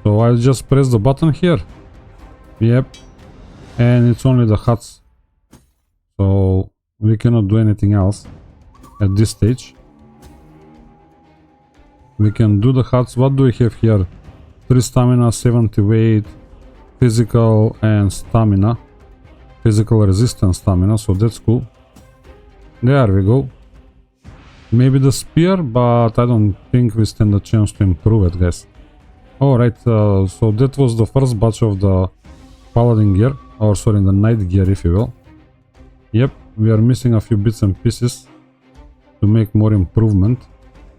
A: So I'll just press the button here. Yep. And it's only the huts. So we cannot do anything else at this stage. We can do the huts. What do we have here? 3 stamina, 70 weight, physical and stamina. Physical resistance stamina, so that's cool. There we go. Maybe the spear, but I don't think we stand a chance to improve it, guys. Alright, so that was the first batch of the paladin gear, or sorry, the knight gear, if you will. Yep, we are missing a few bits and pieces to make more improvement.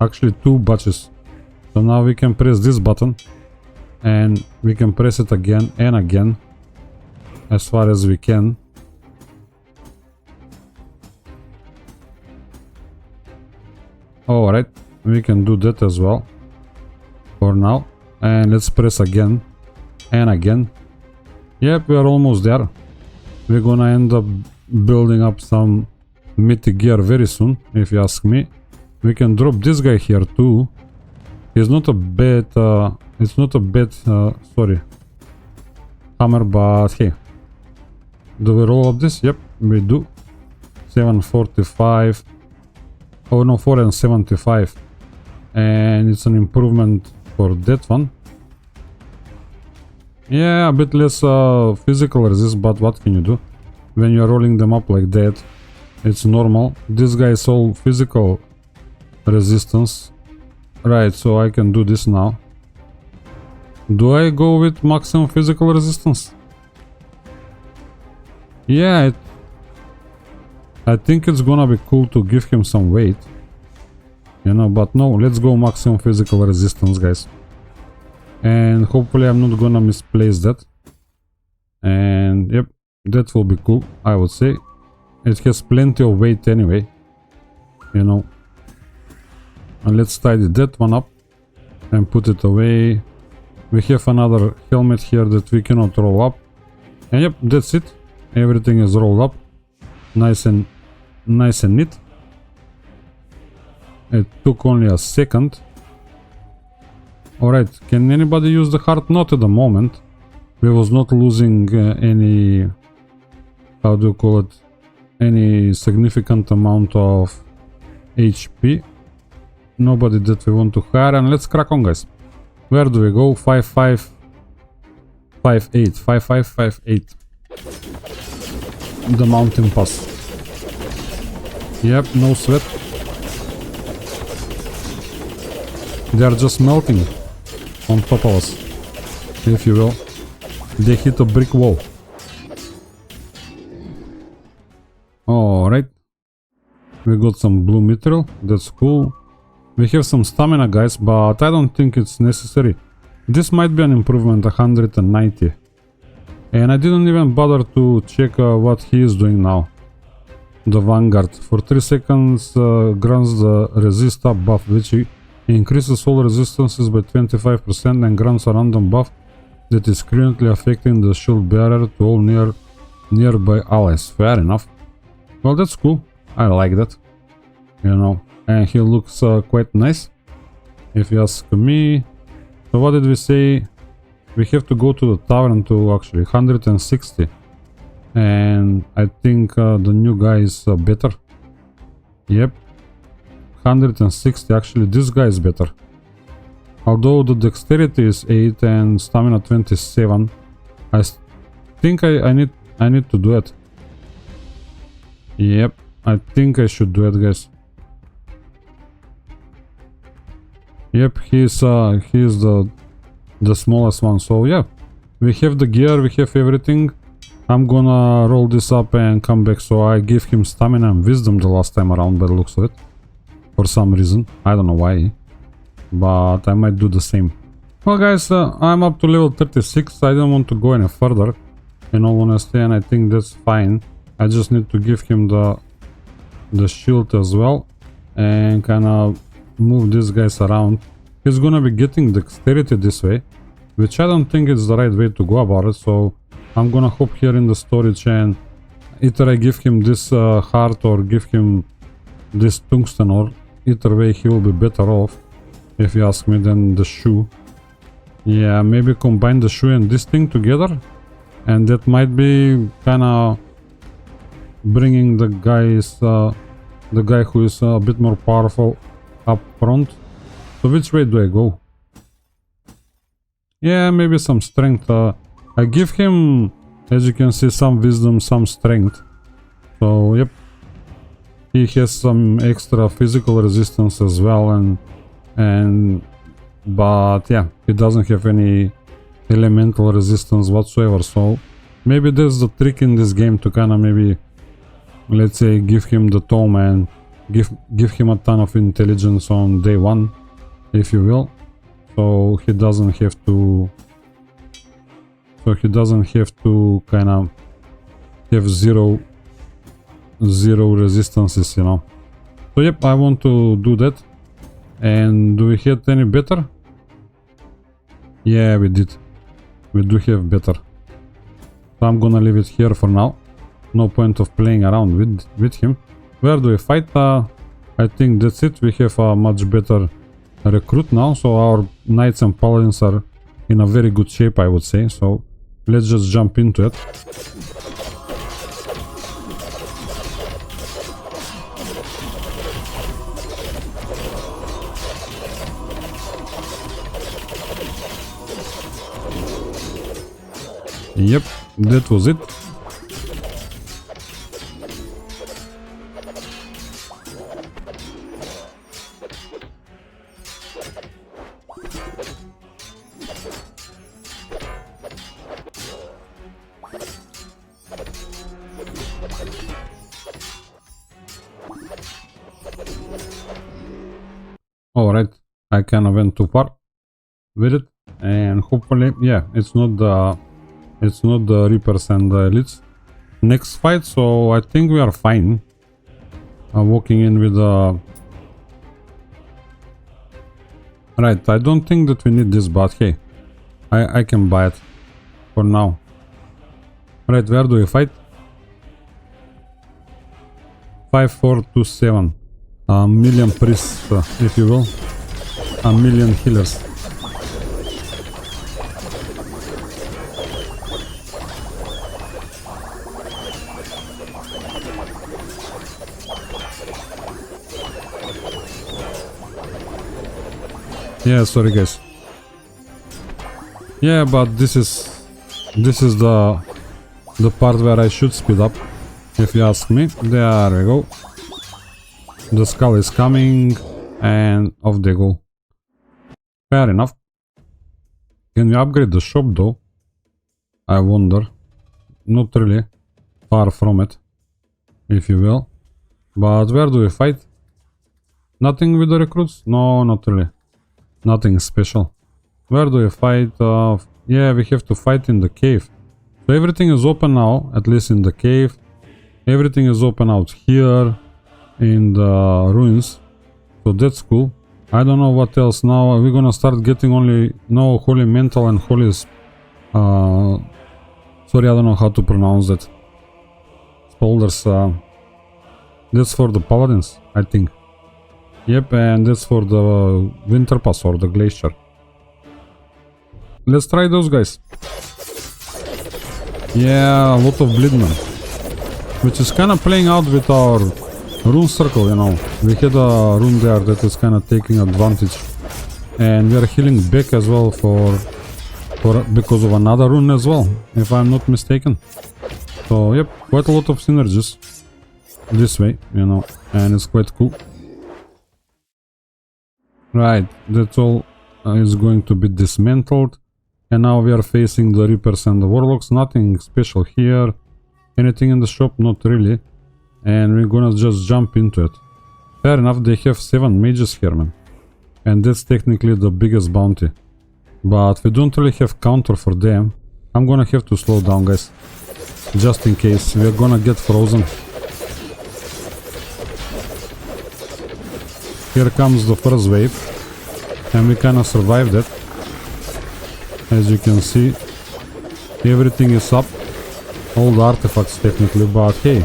A: Actually 2 batches. So now we can press this button and we can press it again and again as far as we can. Alright, we can do that as well for now. And let's press again and again. Yep, we are almost there. we're gonna end up building up some mythic gear very soon, if you ask me. We can drop this guy here too. He's not a bad, it's not a bad, sorry, hammer, but hey. Do we roll up this? Yep, we do. 745. Oh no, 475. And it's an improvement for that one. Yeah, a bit less physical resist, but what can you do? When you're rolling them up like that, it's normal. This guy is all physical resistance. Right, so I can do this now. Do I go with maximum physical resistance? Yeah, I think it's gonna be cool to give him some weight. You know, but no, let's go maximum physical resistance, guys. And hopefully I'm not gonna misplace that. And yep, that will be cool, I would say. It has plenty of weight anyway, you know. And let's tidy that one up and put it away. We have another helmet here that we cannot roll up. And yep, that's it. Everything is rolled up. Nice and neat. It took only a second. Alright, can anybody use the heart? Not at the moment. We was not losing any, how do you call it, any significant amount of HP. Nobody that we want to hire, and let's crack on, guys. Where do we go? 5558. 5558. The mountain pass. Yep, no sweat. They are just melting on top of us, if you will. They hit a brick wall. Alright. We got some blue material. That's cool. We have some stamina, guys, but I don't think it's necessary. This might be an improvement, 190. And I didn't even bother to check what he is doing now. The Vanguard. For 3 seconds grants the resist up buff, which increases all resistances by 25% and grants a random buff that is currently affecting the shield bearer to all nearby allies. Fair enough. Well, that's cool. I like that. You know, and he looks quite nice, if you ask me. So what did we say? We have to go to the tavern to actually 160. And I think the new guy is better. Yep. 160. Actually, this guy is better. Although the dexterity is 8 and stamina 27, I think I need to do it. Yep, I think I should do it, guys. Yep, he's the smallest one. So yeah, we have the gear, we have everything. I'm gonna roll this up and come back. So I gave him stamina and wisdom the last time around by the looks of it. For some reason, I don't know why, but I might do the same. Well, guys, I'm up to level 36. I don't want to go any further, in all honesty, and I think that's fine. I just need to give him the shield as well and kind of move these guys around. He's gonna be getting dexterity this way, which I don't think is the right way to go about it. So I'm gonna hop here in the storage and either I give him this heart or give him this tungsten ore. Either way he will be better off, if you ask me, than the shoe. Yeah, maybe combine the shoe and this thing together, and that might be kind of bringing the guy who is a bit more powerful up front. So which way do I go? Yeah, maybe some strength. I give him, as you can see, some wisdom, some strength. So yep, he has some extra physical resistance as well, but yeah, he doesn't have any elemental resistance whatsoever. So maybe there's the trick in this game to kind of maybe, let's say, give him the tome and give him a ton of intelligence on day one, if you will. So he doesn't have to kind of have zero resistances, you know. So yep, I want to do that. And do we get any better? Yeah, we did. We do have better. So I'm gonna leave it here for now. no point of playing around with him. Where do we fight? I think that's it. We have a much better recruit now, so our knights and paladins are in a very good shape, I would say. So let's just jump into it. Yep, that was it. Alright, I kind of went too far with it, and hopefully, yeah, it's not the Reapers and the Elites next fight, so I think we are fine. Walking in with right, I don't think that we need this, but hey, I can buy it for now. Right, where do we fight? 5427. A million priests, if you will. A million healers. Yeah, sorry guys. Yeah, but this is the part where I should speed up, if you ask me. There we go. The skull is coming, and off they go. Fair enough. Can we upgrade the shop though? I wonder. Not really. Far from it, if you will. But where do we fight? Nothing with the recruits? No, not really. Nothing special. Where do we fight? Yeah, we have to fight in the cave. So everything is open now, at least in the cave. Everything is open out here in the ruins. So that's cool. I don't know what else now. We're gonna start getting only no holy mental and holy sorry, I don't know how to pronounce that. Soldiers. That's for the paladins, I think. Yep, and that's for the winter pass or the glacier. Let's try those guys. Yeah, a lot of bleed, man. Which is kind of playing out with our rune circle, you know. We had a rune there that is kind of taking advantage. And we are healing back as well because of another rune as well, if I'm not mistaken. So, yep, quite a lot of synergies this way, you know, and it's quite cool. Right, that's all is going to be dismantled. And now we are facing the Reapers and the Warlocks. Nothing special here. Anything in the shop? Not really. And we're gonna just jump into it. Fair enough, they have 7 mages here, man. And that's technically the biggest bounty. But we don't really have counter for them. I'm gonna have to slow down, guys. Just in case we're gonna get frozen. Here comes the first wave. And we kinda survived it. As you can see, everything is up. All the artifacts technically, but hey,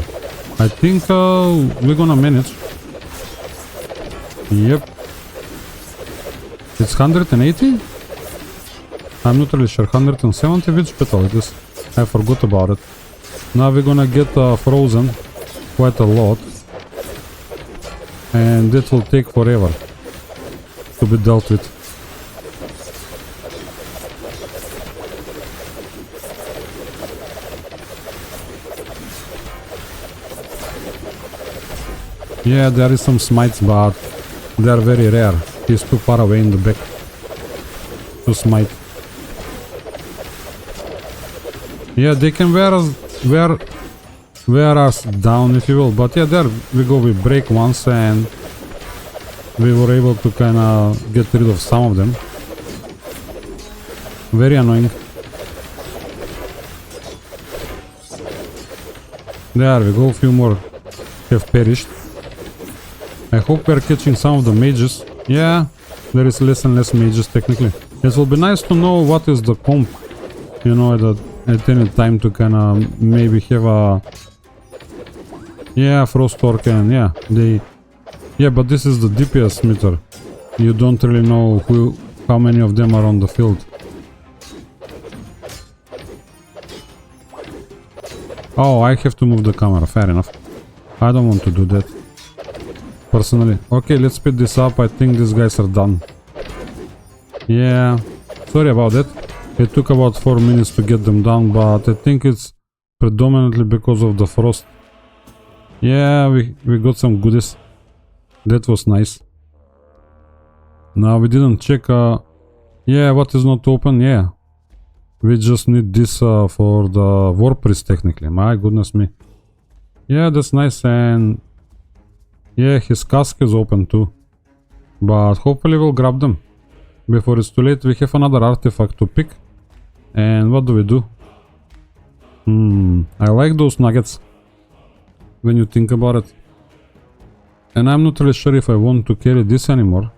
A: I think we're gonna manage. Yep. It's 180? I'm not really sure. 170? Which battle it is? I forgot about it. Now we're gonna get frozen quite a lot. And that will take forever to be dealt with. Yeah, there is some smites, but they are very rare. He's too far away in the back to smite. Yeah, they can wear us down, if you will. But yeah, there we go. We break once, and we were able to kind of get rid of some of them. Very annoying. There we go. A few more have perished. I hope we're catching some of the mages. Yeah, there is less and less mages technically. It will be nice to know what is the comp, you know, at any time to kind of maybe have a Yeah, Frost Orc and yeah, they... Yeah, but this is the DPS meter. You don't really know how many of them are on the field. Oh, I have to move the camera, fair enough. I don't want to do that. Personally. Okay, let's speed this up. I think these guys are done. Yeah, sorry about that. It took about 4 minutes to get them down, but I think it's predominantly because of the frost. Yeah, we got some goodies. That was nice. Now we didn't check, yeah, what is not open, yeah. We just need this for the Warpriests technically, my goodness me. Yeah, that's nice, and yeah, his cask is open too. But hopefully we'll grab them before it's too late. We have another artifact to pick. And what do we do? I like those nuggets when you think about it. And I'm not really sure if I want to carry this anymore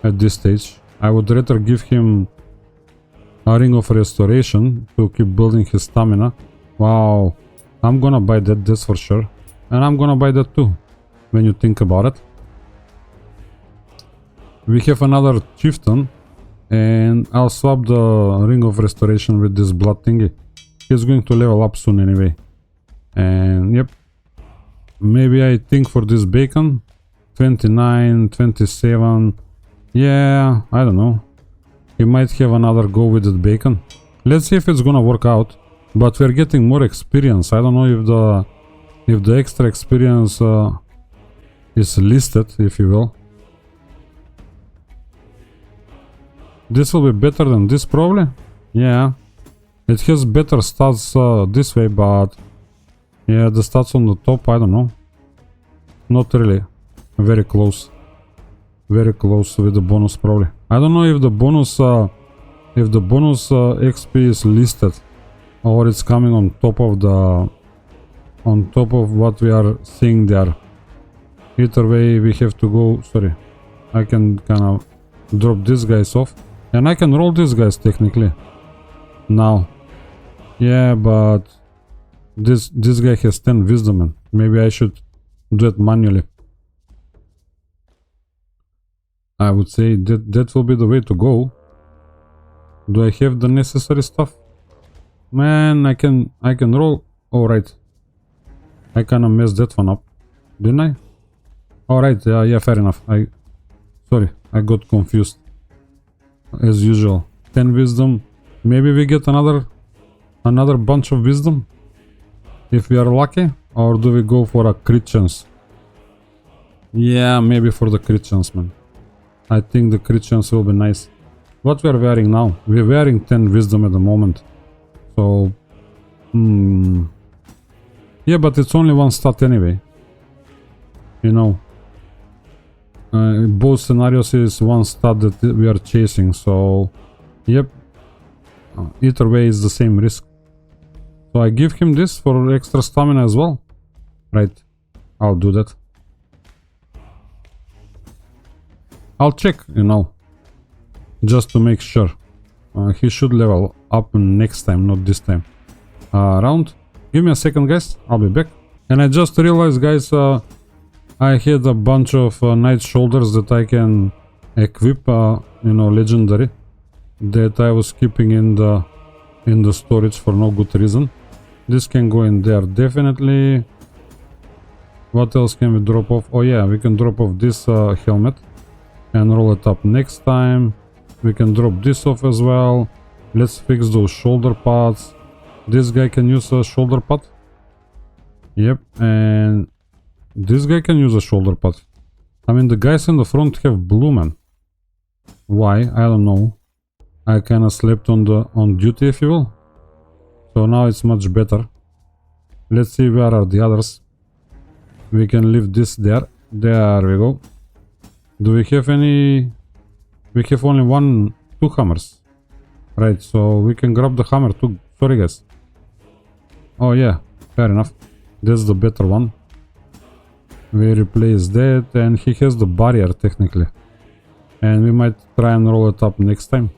A: at this stage. I would rather give him a ring of restoration to keep building his stamina. Wow, I'm gonna buy that, that's for sure. And I'm gonna buy that too, when you think about it. We have another chieftain, and I'll swap the ring of restoration with this blood thingy. He's going to level up soon anyway. And yep, maybe I think for this bacon, 29, 27, yeah, I don't know. He might have another go with that bacon. Let's see if it's gonna work out. But we're getting more experience. I don't know if the extra experience is listed, if you will. This will be better than this probably. Yeah, it has better stats this way, but yeah, the stats on the top, I don't know. Not really. Very close. Very close with the bonus probably. I don't know if the bonus XP is listed or it's coming on top of what we are seeing there. Either way we have to go. Sorry, I can kind of drop these guys off and I can roll these guys technically now. Yeah, but this guy has 10 wisdom and maybe I should do it manually. I would say that will be the way to go. Do I have the necessary stuff? Man, I can roll. Alright. I kinda messed that one up. Didn't I? Alright, yeah, fair enough. Sorry, I got confused. As usual. 10 wisdom. Maybe we get another bunch of wisdom. If we are lucky. Or do we go for a crit chance? Yeah, maybe for the crit chance, man. I think the crit chance will be nice. What we are wearing now? We're wearing 10 wisdom at the moment. So... yeah, but it's only one stat anyway. You know. Both scenarios is one stat that we are chasing, so... Yep. Either way is the same risk. So I give him this for extra stamina as well. Right. I'll do that. I'll check, you know, just to make sure. He should level up next time, not this time. Round. Give me a second, guys. I'll be back. And I just realized, guys, I had a bunch of knight shoulders that I can equip, you know, legendary, that I was keeping in the storage for no good reason. This can go in there definitely. What else can we drop off? Oh yeah, we can drop off this helmet and roll it up next time. We can drop this off as well. Let's fix those shoulder pads. This guy can use a shoulder pad. Yep, and this guy can use a shoulder pad. I mean, the guys in the front have blue, man. Why? I don't know. I kinda slept on duty, if you will. So now it's much better. Let's see where are the others. We can leave this there. There we go. Do we have any... We have only two hammers. Right, so we can grab the hammer too. Sorry, guys. Oh yeah, fair enough. That's the better one. We replace that, and he has the barrier technically. And we might try and roll it up next time.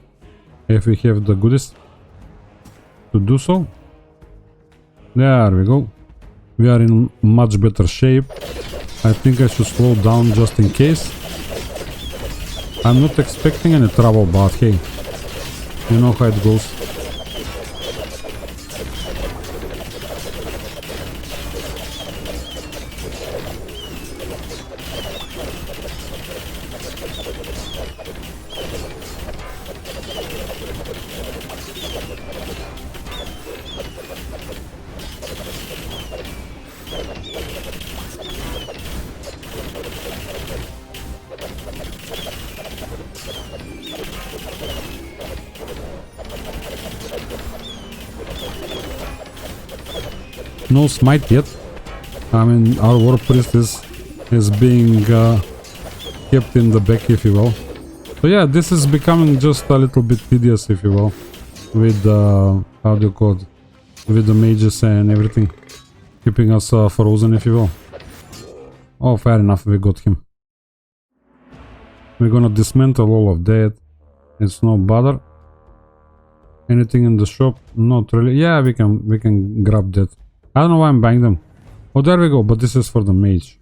A: If we have the goodies to do so. There we go. We are in much better shape. I think I should slow down just in case. I'm not expecting any trouble, but hey, you know how it goes. No smite yet. I mean, our Warpriest is being kept in the back, if you will. So yeah, this is becoming just a little bit tedious, if you will, with how do you call it, with the mages and everything, keeping us frozen, if you will. Oh, fair enough, we got him. We're gonna dismantle all of that. It's no bother. Anything in the shop? Not really. Yeah, we can grab that. I don't know why I'm buying them. Oh, there we go, but this is for the mage.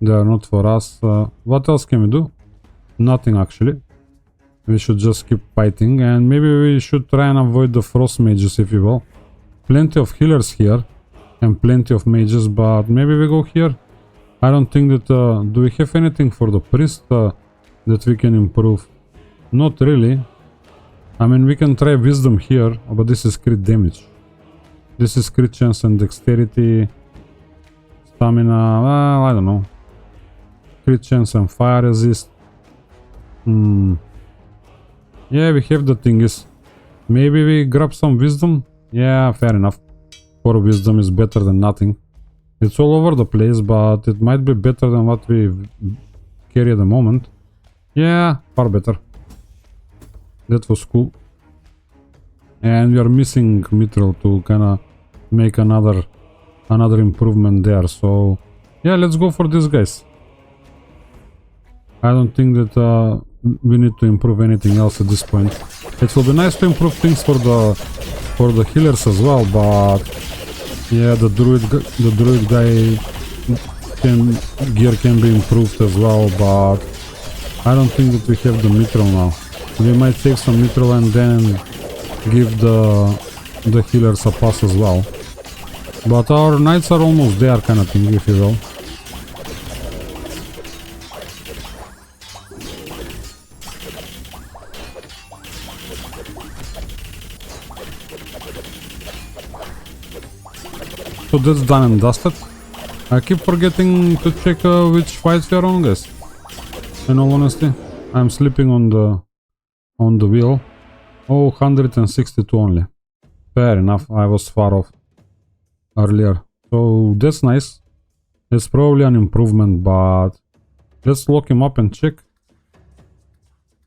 A: They are not for us. What else can we do? Nothing, actually. We should just keep fighting, and maybe we should try and avoid the frost mages, if you will. Plenty of healers here, and plenty of mages, but maybe we go here. I don't think that... do we have anything for the priest that we can improve? Not really. I mean, we can try wisdom here, but this is crit damage. This is crit chance and dexterity, stamina, well, I don't know. Crit chance and fire resist. Yeah, we have the thingies. Maybe we grab some wisdom? Yeah, fair enough. 4 wisdom is better than nothing. It's all over the place, but it might be better than what we carry at the moment. Yeah, far better. That was cool. And we are missing Mithril to kinda make another improvement there, so yeah, let's go for these guys. I don't think that we need to improve anything else at this point. It will be nice to improve things for the healers as well, but yeah, the druid guy gear can be improved as well, but I don't think that we have the Mithril now. We might take some Mithril and then give the healers a pass as well. But our knights are almost there, kind of thing, if you will. So that's done and dusted. I keep forgetting to check which fights we are on, guys. In all honesty, I'm sleeping on the wheel. Oh, 162 only. Fair enough, I was far off earlier. So that's nice. It's probably an improvement, but let's lock him up and check.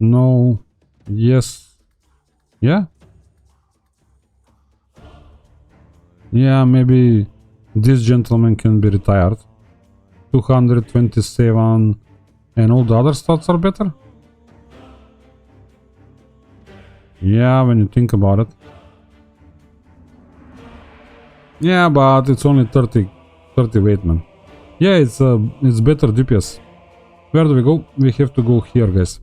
A: No. Yes. Yeah? Yeah, maybe this gentleman can be retired. 227 and all the other stats are better? Yeah, when you think about it. Yeah, but it's only 30 weight, man. Yeah, it's better DPS. Where do we go? We have to go here, guys.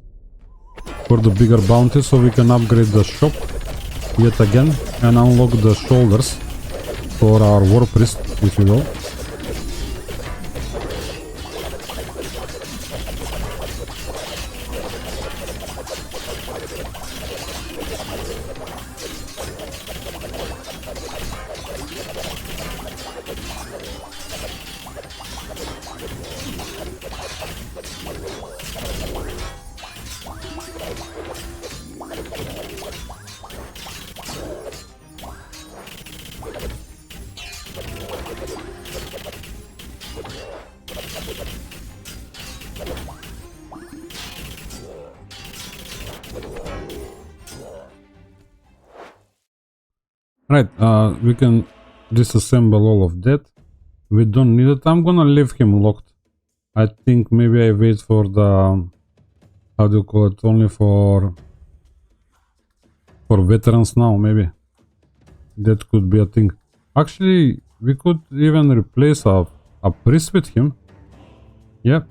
A: For the bigger bounty, so we can upgrade the shop yet again and unlock the shoulders for our Warpriest, if you will. Right, we can disassemble all of that. We don't need it. I'm gonna leave him locked. I think maybe I wait for the... how do you call it? Only for veterans now, maybe. That could be a thing. Actually, we could even replace a priest with him. Yep.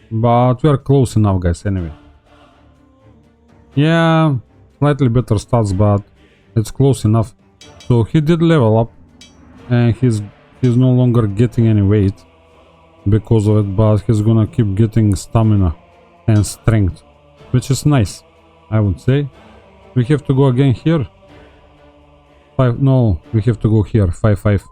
A: But we are close enough, guys, anyway. Yeah, slightly better stats, but it's close enough. So he did level up, and he's no longer getting any weight because of it, but he's gonna keep getting stamina and strength, which is nice, I would say. We have to go again here. No, we have to go here. 5-5.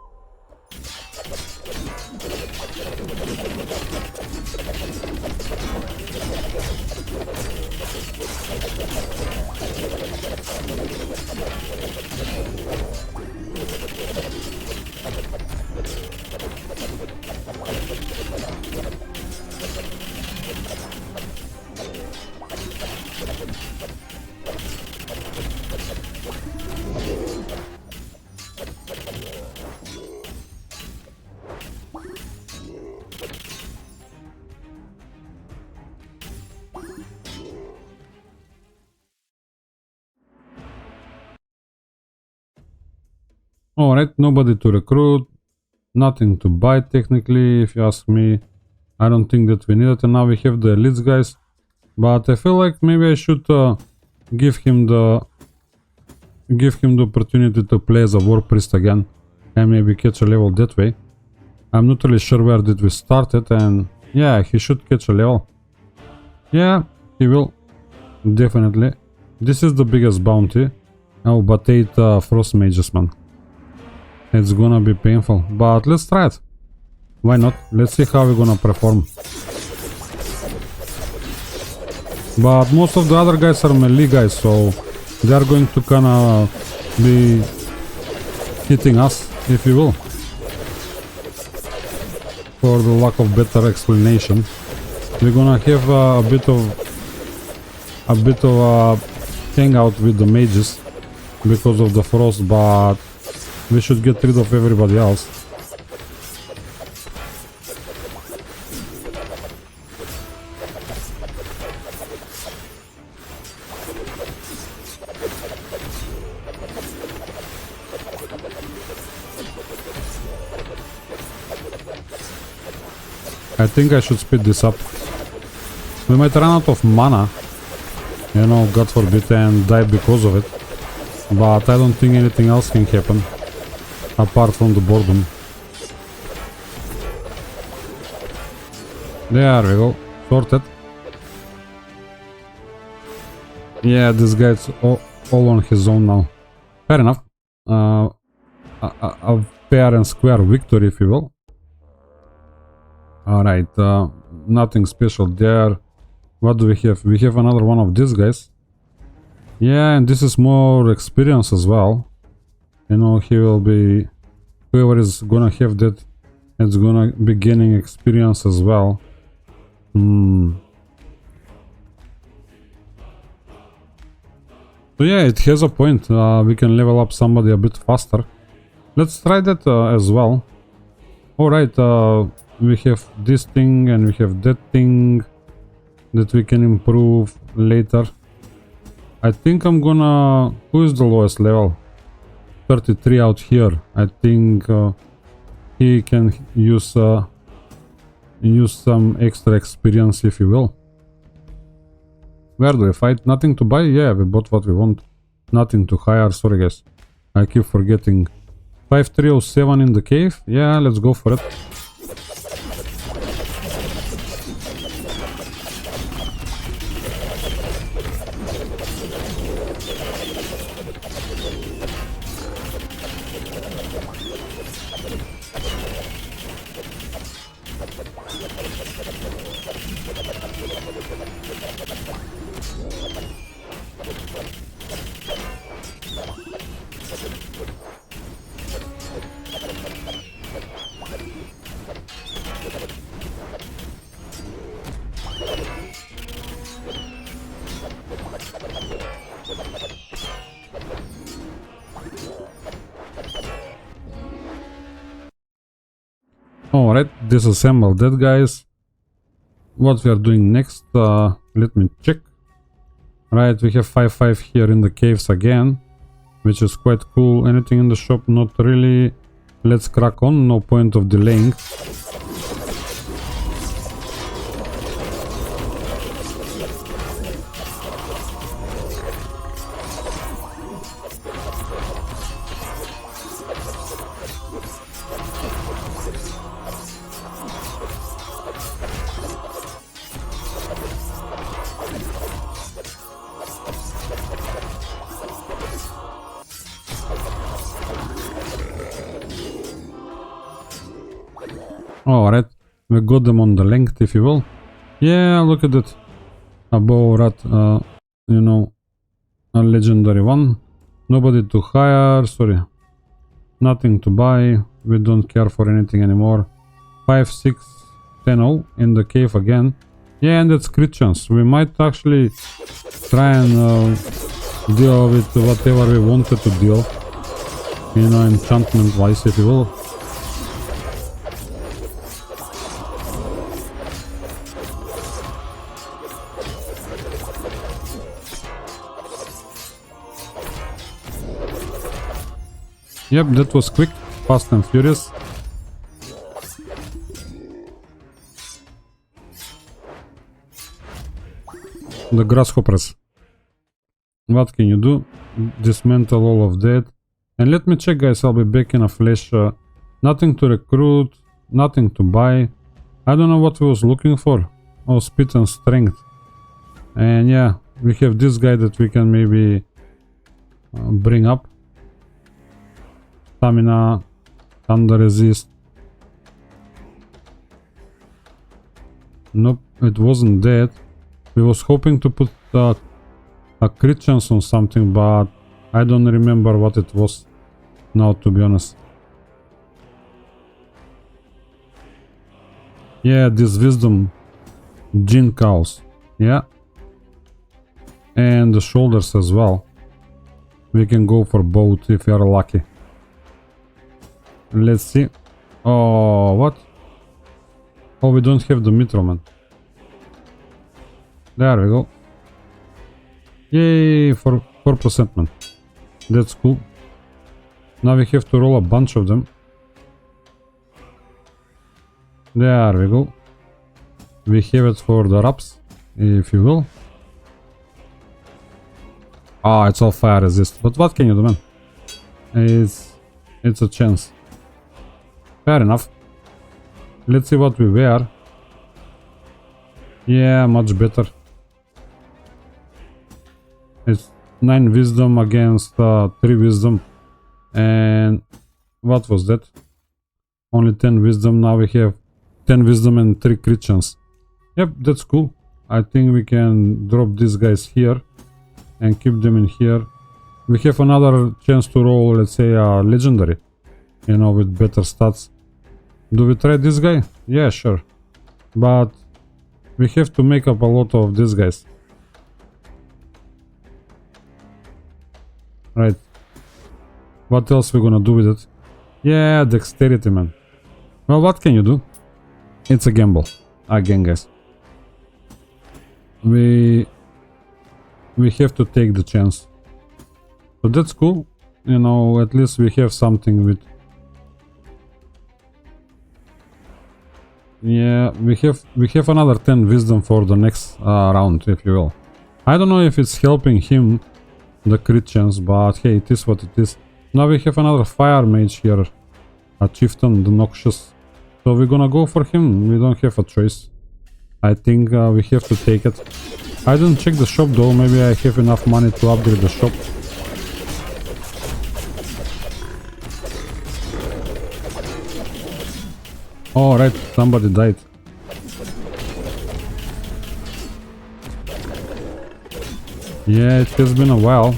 A: Alright, nobody to recruit, nothing to buy technically, if you ask me. I don't think that we need it, and now we have the elites, guys. But I feel like maybe I should give him the opportunity to play as a Warpriest again and maybe catch a level that way. I'm not really sure where did we start it, and yeah, he should catch a level. Yeah, he will. Definitely. This is the biggest bounty. Oh, but 8 frost mages, man. It's gonna be painful, but let's try it. Why not? Let's see how we're gonna perform. But most of the other guys are melee guys, so they are going to kinda be hitting us, if you will. For the lack of better explanation, we're gonna have a bit of a hangout with the mages because of the frost, but we should get rid of everybody else. I think I should speed this up. We might run out of mana, you know, God forbid, and die because of it. But I don't think anything else can happen apart from the boredom. There we go, sorted. Yeah, this guy's all on his own now. Fair enough. A fair and square victory, if you will. Alright, nothing special there. What do we have? We have another one of these guys. Yeah, and this is more experience as well. You know, he will be... Whoever is gonna have that, it's gonna be gaining experience as well. So yeah, it has a point. We can level up somebody a bit faster. Let's try that as well. Alright, we have this thing and we have that thing that we can improve later. I think I'm gonna... Who is the lowest level? 33 out here. I think he can use some extra experience, if you will. Where do we fight? Nothing to buy? Yeah, we bought what we want. Nothing to hire. Sorry guys, I keep forgetting. 5307 in the cave. Yeah, let's go for it. Alright, disassemble that, guys. What we are doing next, let me check. Right, we have 5-5 here in the caves again. which is quite cool. Anything in the shop? Not really. Let's crack on, no point of delaying. Alright, we got them on the length, if you will. Yeah, look at it. A bow rat, you know, a legendary one. Nobody to hire, sorry. Nothing to buy. We don't care for anything anymore. 5, 6, 10, 0 in the cave again. Yeah, and that's crit chance. We might actually try and deal with whatever we wanted to deal. You know, enchantment wise, if you will. Yep, that was quick, fast and furious. The grasshoppers. What can you do? Dismantle all of that. And let me check, guys, I'll be back in a flash. Nothing to recruit, nothing to buy. I don't know what we was looking for. Oh, speed and strength. And yeah, we have this guy that we can maybe bring up. Stamina, thunder resist. Nope, it wasn't that. We was hoping to put a crit chance on something, but I don't remember what it was now, to be honest. Yeah, this wisdom gene cows. Yeah. And the shoulders as well. We can go for both if we are lucky. Let's see. Oh, what? Oh, we don't have the mitral, man. There we go. Yay, for 4%, man. That's cool. Now we have to roll a bunch of them. There we go. We have it for the wraps, if you will. Ah, it's all fire resist. But what can you do, man? It's a chance. Fair enough. Let's see what we wear. Yeah, much better. It's 9 wisdom against 3 wisdom. And what was that? Only 10 wisdom. Now we have 10 wisdom and 3 crit chance. Yep, that's cool. I think we can drop these guys here and keep them in here. We have another chance to roll, let's say, a legendary, you know, with better stats. Do we try this guy? Yeah, sure. But we have to make up a lot of these guys. Right. What else we gonna do with it? Yeah, dexterity, man. Well, what can you do? It's a gamble. Again, guys. We have to take the chance. So that's cool. You know, at least we have something with... Yeah, we have another 10 wisdom for the next round, if you will. I don't know if it's helping him, the crit chance, but hey, it is what it is. Now we have another fire mage here, a chieftain, the noxious. So we're gonna go for him. We don't have a choice. I think we have to take it. I didn't check the shop though. Maybe I have enough money to upgrade the shop. Oh, right, somebody died. Yeah, it has been a while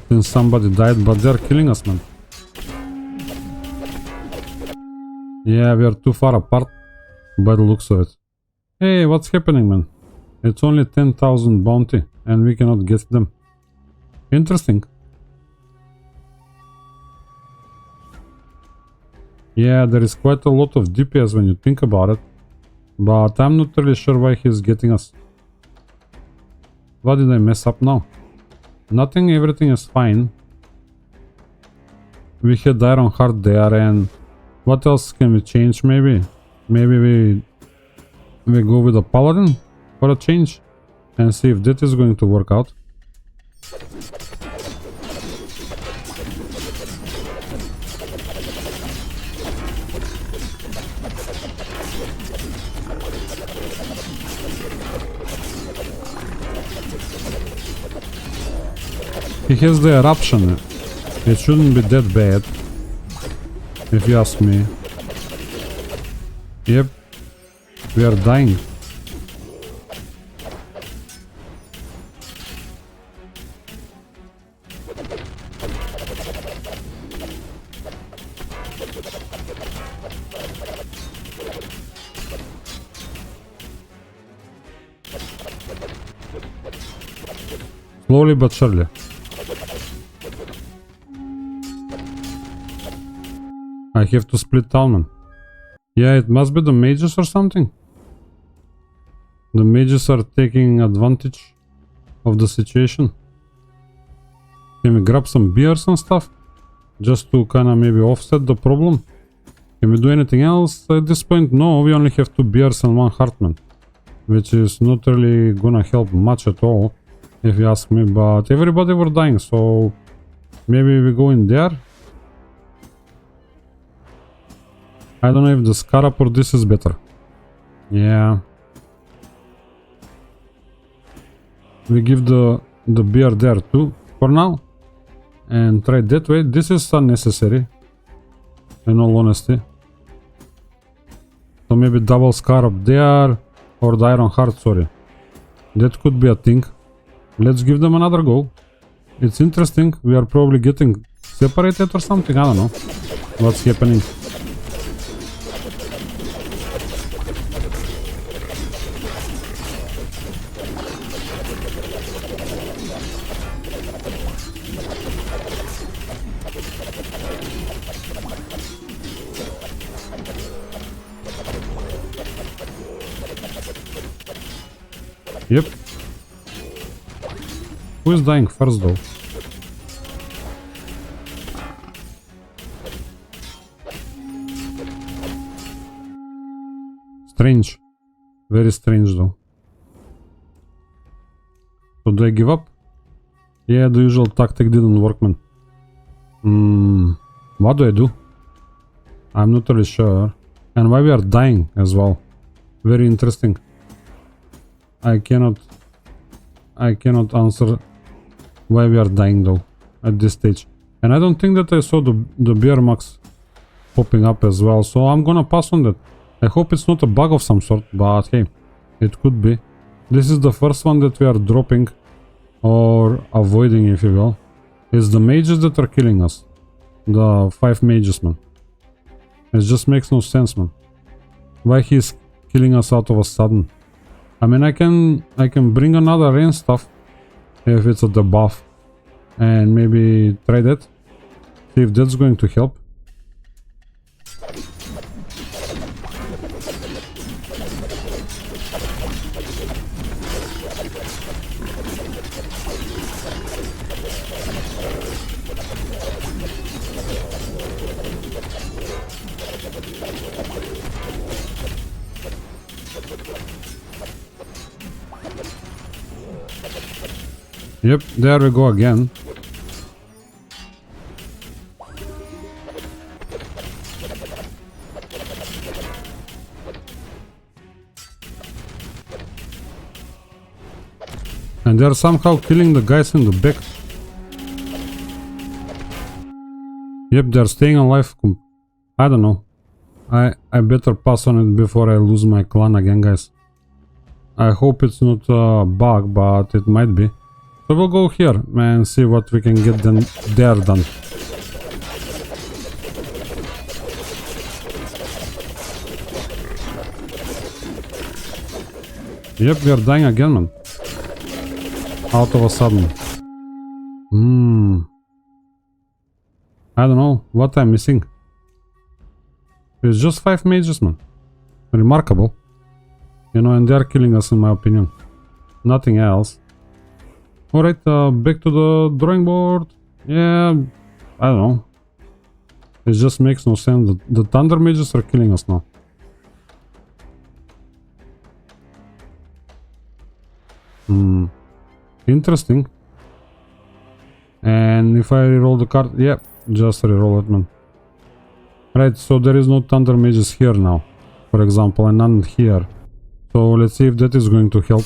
A: since somebody died, but they're killing us, man. Yeah, we are too far apart by the looks of it. Hey, what's happening, man? It's only 10,000 bounty and we cannot get them. Interesting. Yeah, there is quite a lot of DPS when you think about it, but I'm not really sure why he's getting us. What did I mess up now? Nothing, everything is fine. we had Iron Heart there, and what else can we change? Maybe we go with a Paladin for a change and see if that is going to work out. He has the eruption. It shouldn't be that bad, if you ask me. Yep, we are dying. Slowly but surely. I have to split Talman. Yeah, it must be the mages or something. The mages are taking advantage of the situation. Can we grab some beers and stuff? Just to kinda maybe offset the problem? Can we do anything else at this point? No, we only have 2 beers and 1 Heartman. Which is not really gonna help much at all, if you ask me. But everybody were dying, so maybe we go in there. I don't know if the Scarab or this is better. Yeah. We give the beer there too, for now. And try that way. This is unnecessary, in all honesty. So maybe double Scarab there, or the Iron Heart, sorry. That could be a thing. Let's give them another go. It's interesting. We are probably getting separated or something. I don't know what's happening. Yep. Who is dying first though? Strange. Very strange though. So do I give up? Yeah, the usual tactic didn't work, man. What do I do? I'm not really sure. And why we are dying as well. Very interesting. I cannot answer why we are dying though at this stage. And I don't think that I saw the beer max popping up as well, so I'm gonna pass on that. I hope it's not a bug of some sort, but hey, it could be. This is the first one that we are dropping, or avoiding, if you will. It's the mages that are killing us. The 5 mages, man. It just makes no sense, man. Why he's killing us out of a sudden? I mean, I can bring another rain stuff if it's a debuff, and maybe try that. See if that's going to help. Yep, there we go again. And they're somehow killing the guys in the back. Yep, they're staying alive. I don't know. I better pass on it before I lose my clan again, guys. I hope it's not a bug, but it might be. So we'll go here and see what we can get there done. Yep, we are dying again, man. Out of a sudden. I don't know what I'm missing. It's just 5 mages, man. Remarkable. You know, and they are killing us, in my opinion. Nothing else. Alright, back to the drawing board. Yeah, I don't know. It just makes no sense. The thunder mages are killing us now. Interesting. And if I reroll the card, yeah, just reroll it, man. Right, so there is no thunder mages here now, for example, and none here. So let's see if that is going to help.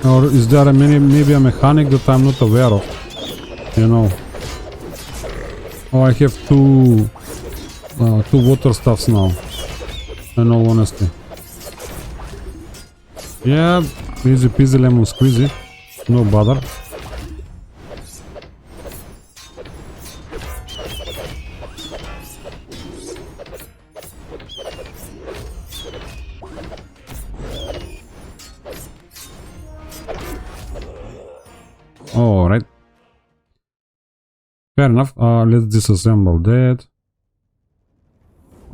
A: Or is there maybe a mechanic that I'm not aware of? You know. Oh, I have two water stuffs now. In all honesty. Yeah, easy peasy lemon squeezy. No bother. Alright. Fair enough. Let's disassemble that.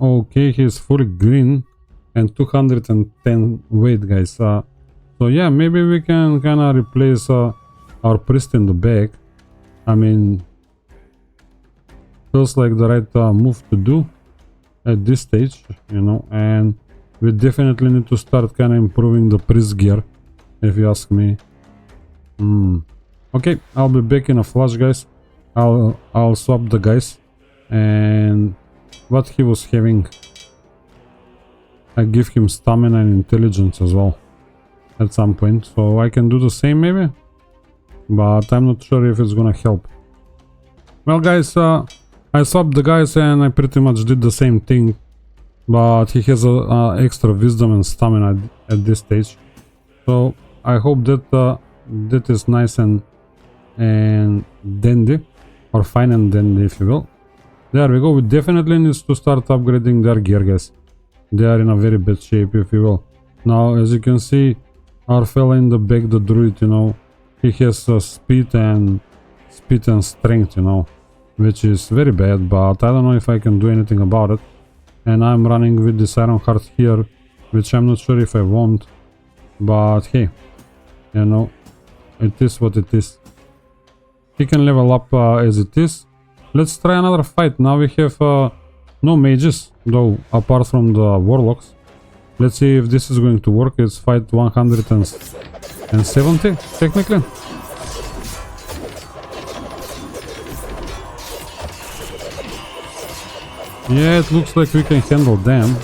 A: Okay, he's fully green and 210 weight, guys. So yeah, maybe we can kinda replace our priest in the back. I mean, feels like the right move to do at this stage, you know, and we definitely need to start kinda improving the priest gear, if you ask me. Okay, I'll be back in a flash, guys. I'll swap the guys, and what he was having, I give him stamina and intelligence as well at some point, so I can do the same maybe, but I'm not sure if it's gonna help. Well, guys, I swapped the guys and I pretty much did the same thing, but he has extra wisdom and stamina at this stage, so I hope that that is nice and dandy, or fine and dandy, if you will. There we go. We definitely need to start upgrading their gear, guys. They are in a very bad shape, if you will. Now, as you can see, our fella in the back, the druid, you know, he has speed and strength, you know, which is very bad, but I don't know if I can do anything about it. And I'm running with this iron heart here, which I'm not sure if I want, but hey, you know, it is what it is. He can level up as it is. Let's try another fight. Now we have no mages, though, apart from the Worlocks. Let's see if this is going to work. It's fight 170, technically. Yeah, it looks like we can handle them.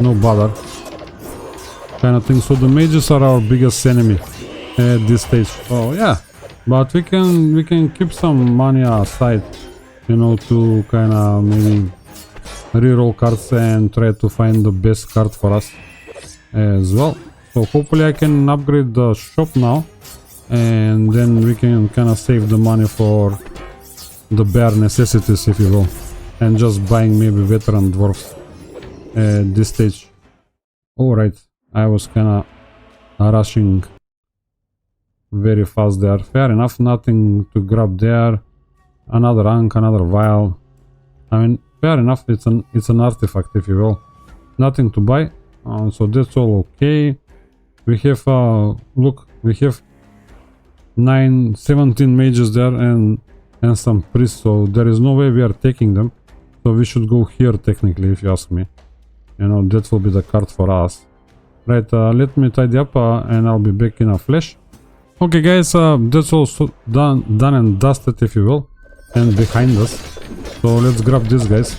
A: No bother. Kind of thing. So the mages are our biggest enemy at this stage. Oh yeah. But we can keep some money aside, you know, to kind of maybe reroll cards and try to find the best card for us as well. So hopefully I can upgrade the shop now, and then we can kind of save the money for the bare necessities, if you will, and just buying maybe Vetaran Dwarfs at this stage. Alright, I was kind of rushing very fast there. Fair enough, nothing to grab there. Another rank, another vial. I mean, fair enough, it's an artifact, if you will. Nothing to buy, so that's all okay. We have look, we have 17 mages there and some priests, so there is no way we are taking them. So we should go here technically, if you ask me. You know, that will be the card for us. Right, let me tidy up and I'll be back in a flash. Okay, guys, that's all done and dusted, if you will, and behind us. So let's grab these guys.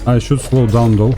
A: I should slow down though.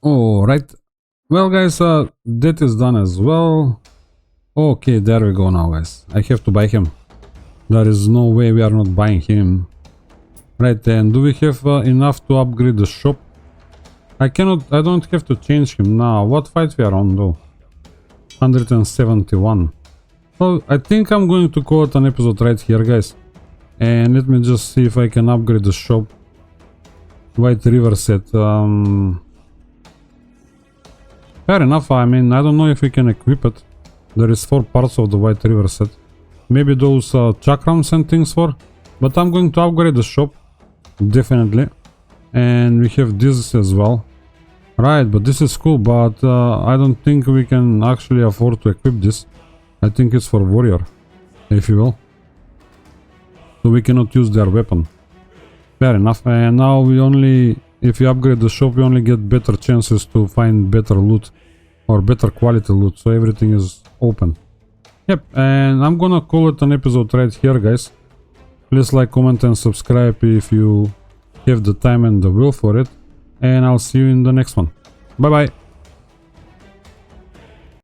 A: Alright, well guys, that is done as well. Okay, there we go now, guys. I have to buy him. There is no way we are not buying him. Right, and do we have enough to upgrade the shop? I don't have to change him now. What fight we are on though? 171. So I think I'm going to call it an episode right here, guys. And let me just see if I can upgrade the shop. White River set. Fair enough. I mean, I don't know if we can equip it. There is 4 parts of the White River set. Maybe those chakrams and things for. But I'm going to upgrade the shop. Definitely. And we have this as well. Right, but this is cool, but I don't think we can actually afford to equip this. I think it's for warrior, if you will. So we cannot use their weapon. Fair enough. And now we only, if you upgrade the shop, we only get better chances to find better loot. Or better quality loot, so everything is open. Yep, and I'm gonna call it an episode right here, guys. Please like, comment and subscribe if you have the time and the will for it. And I'll see you in the next one. Bye bye.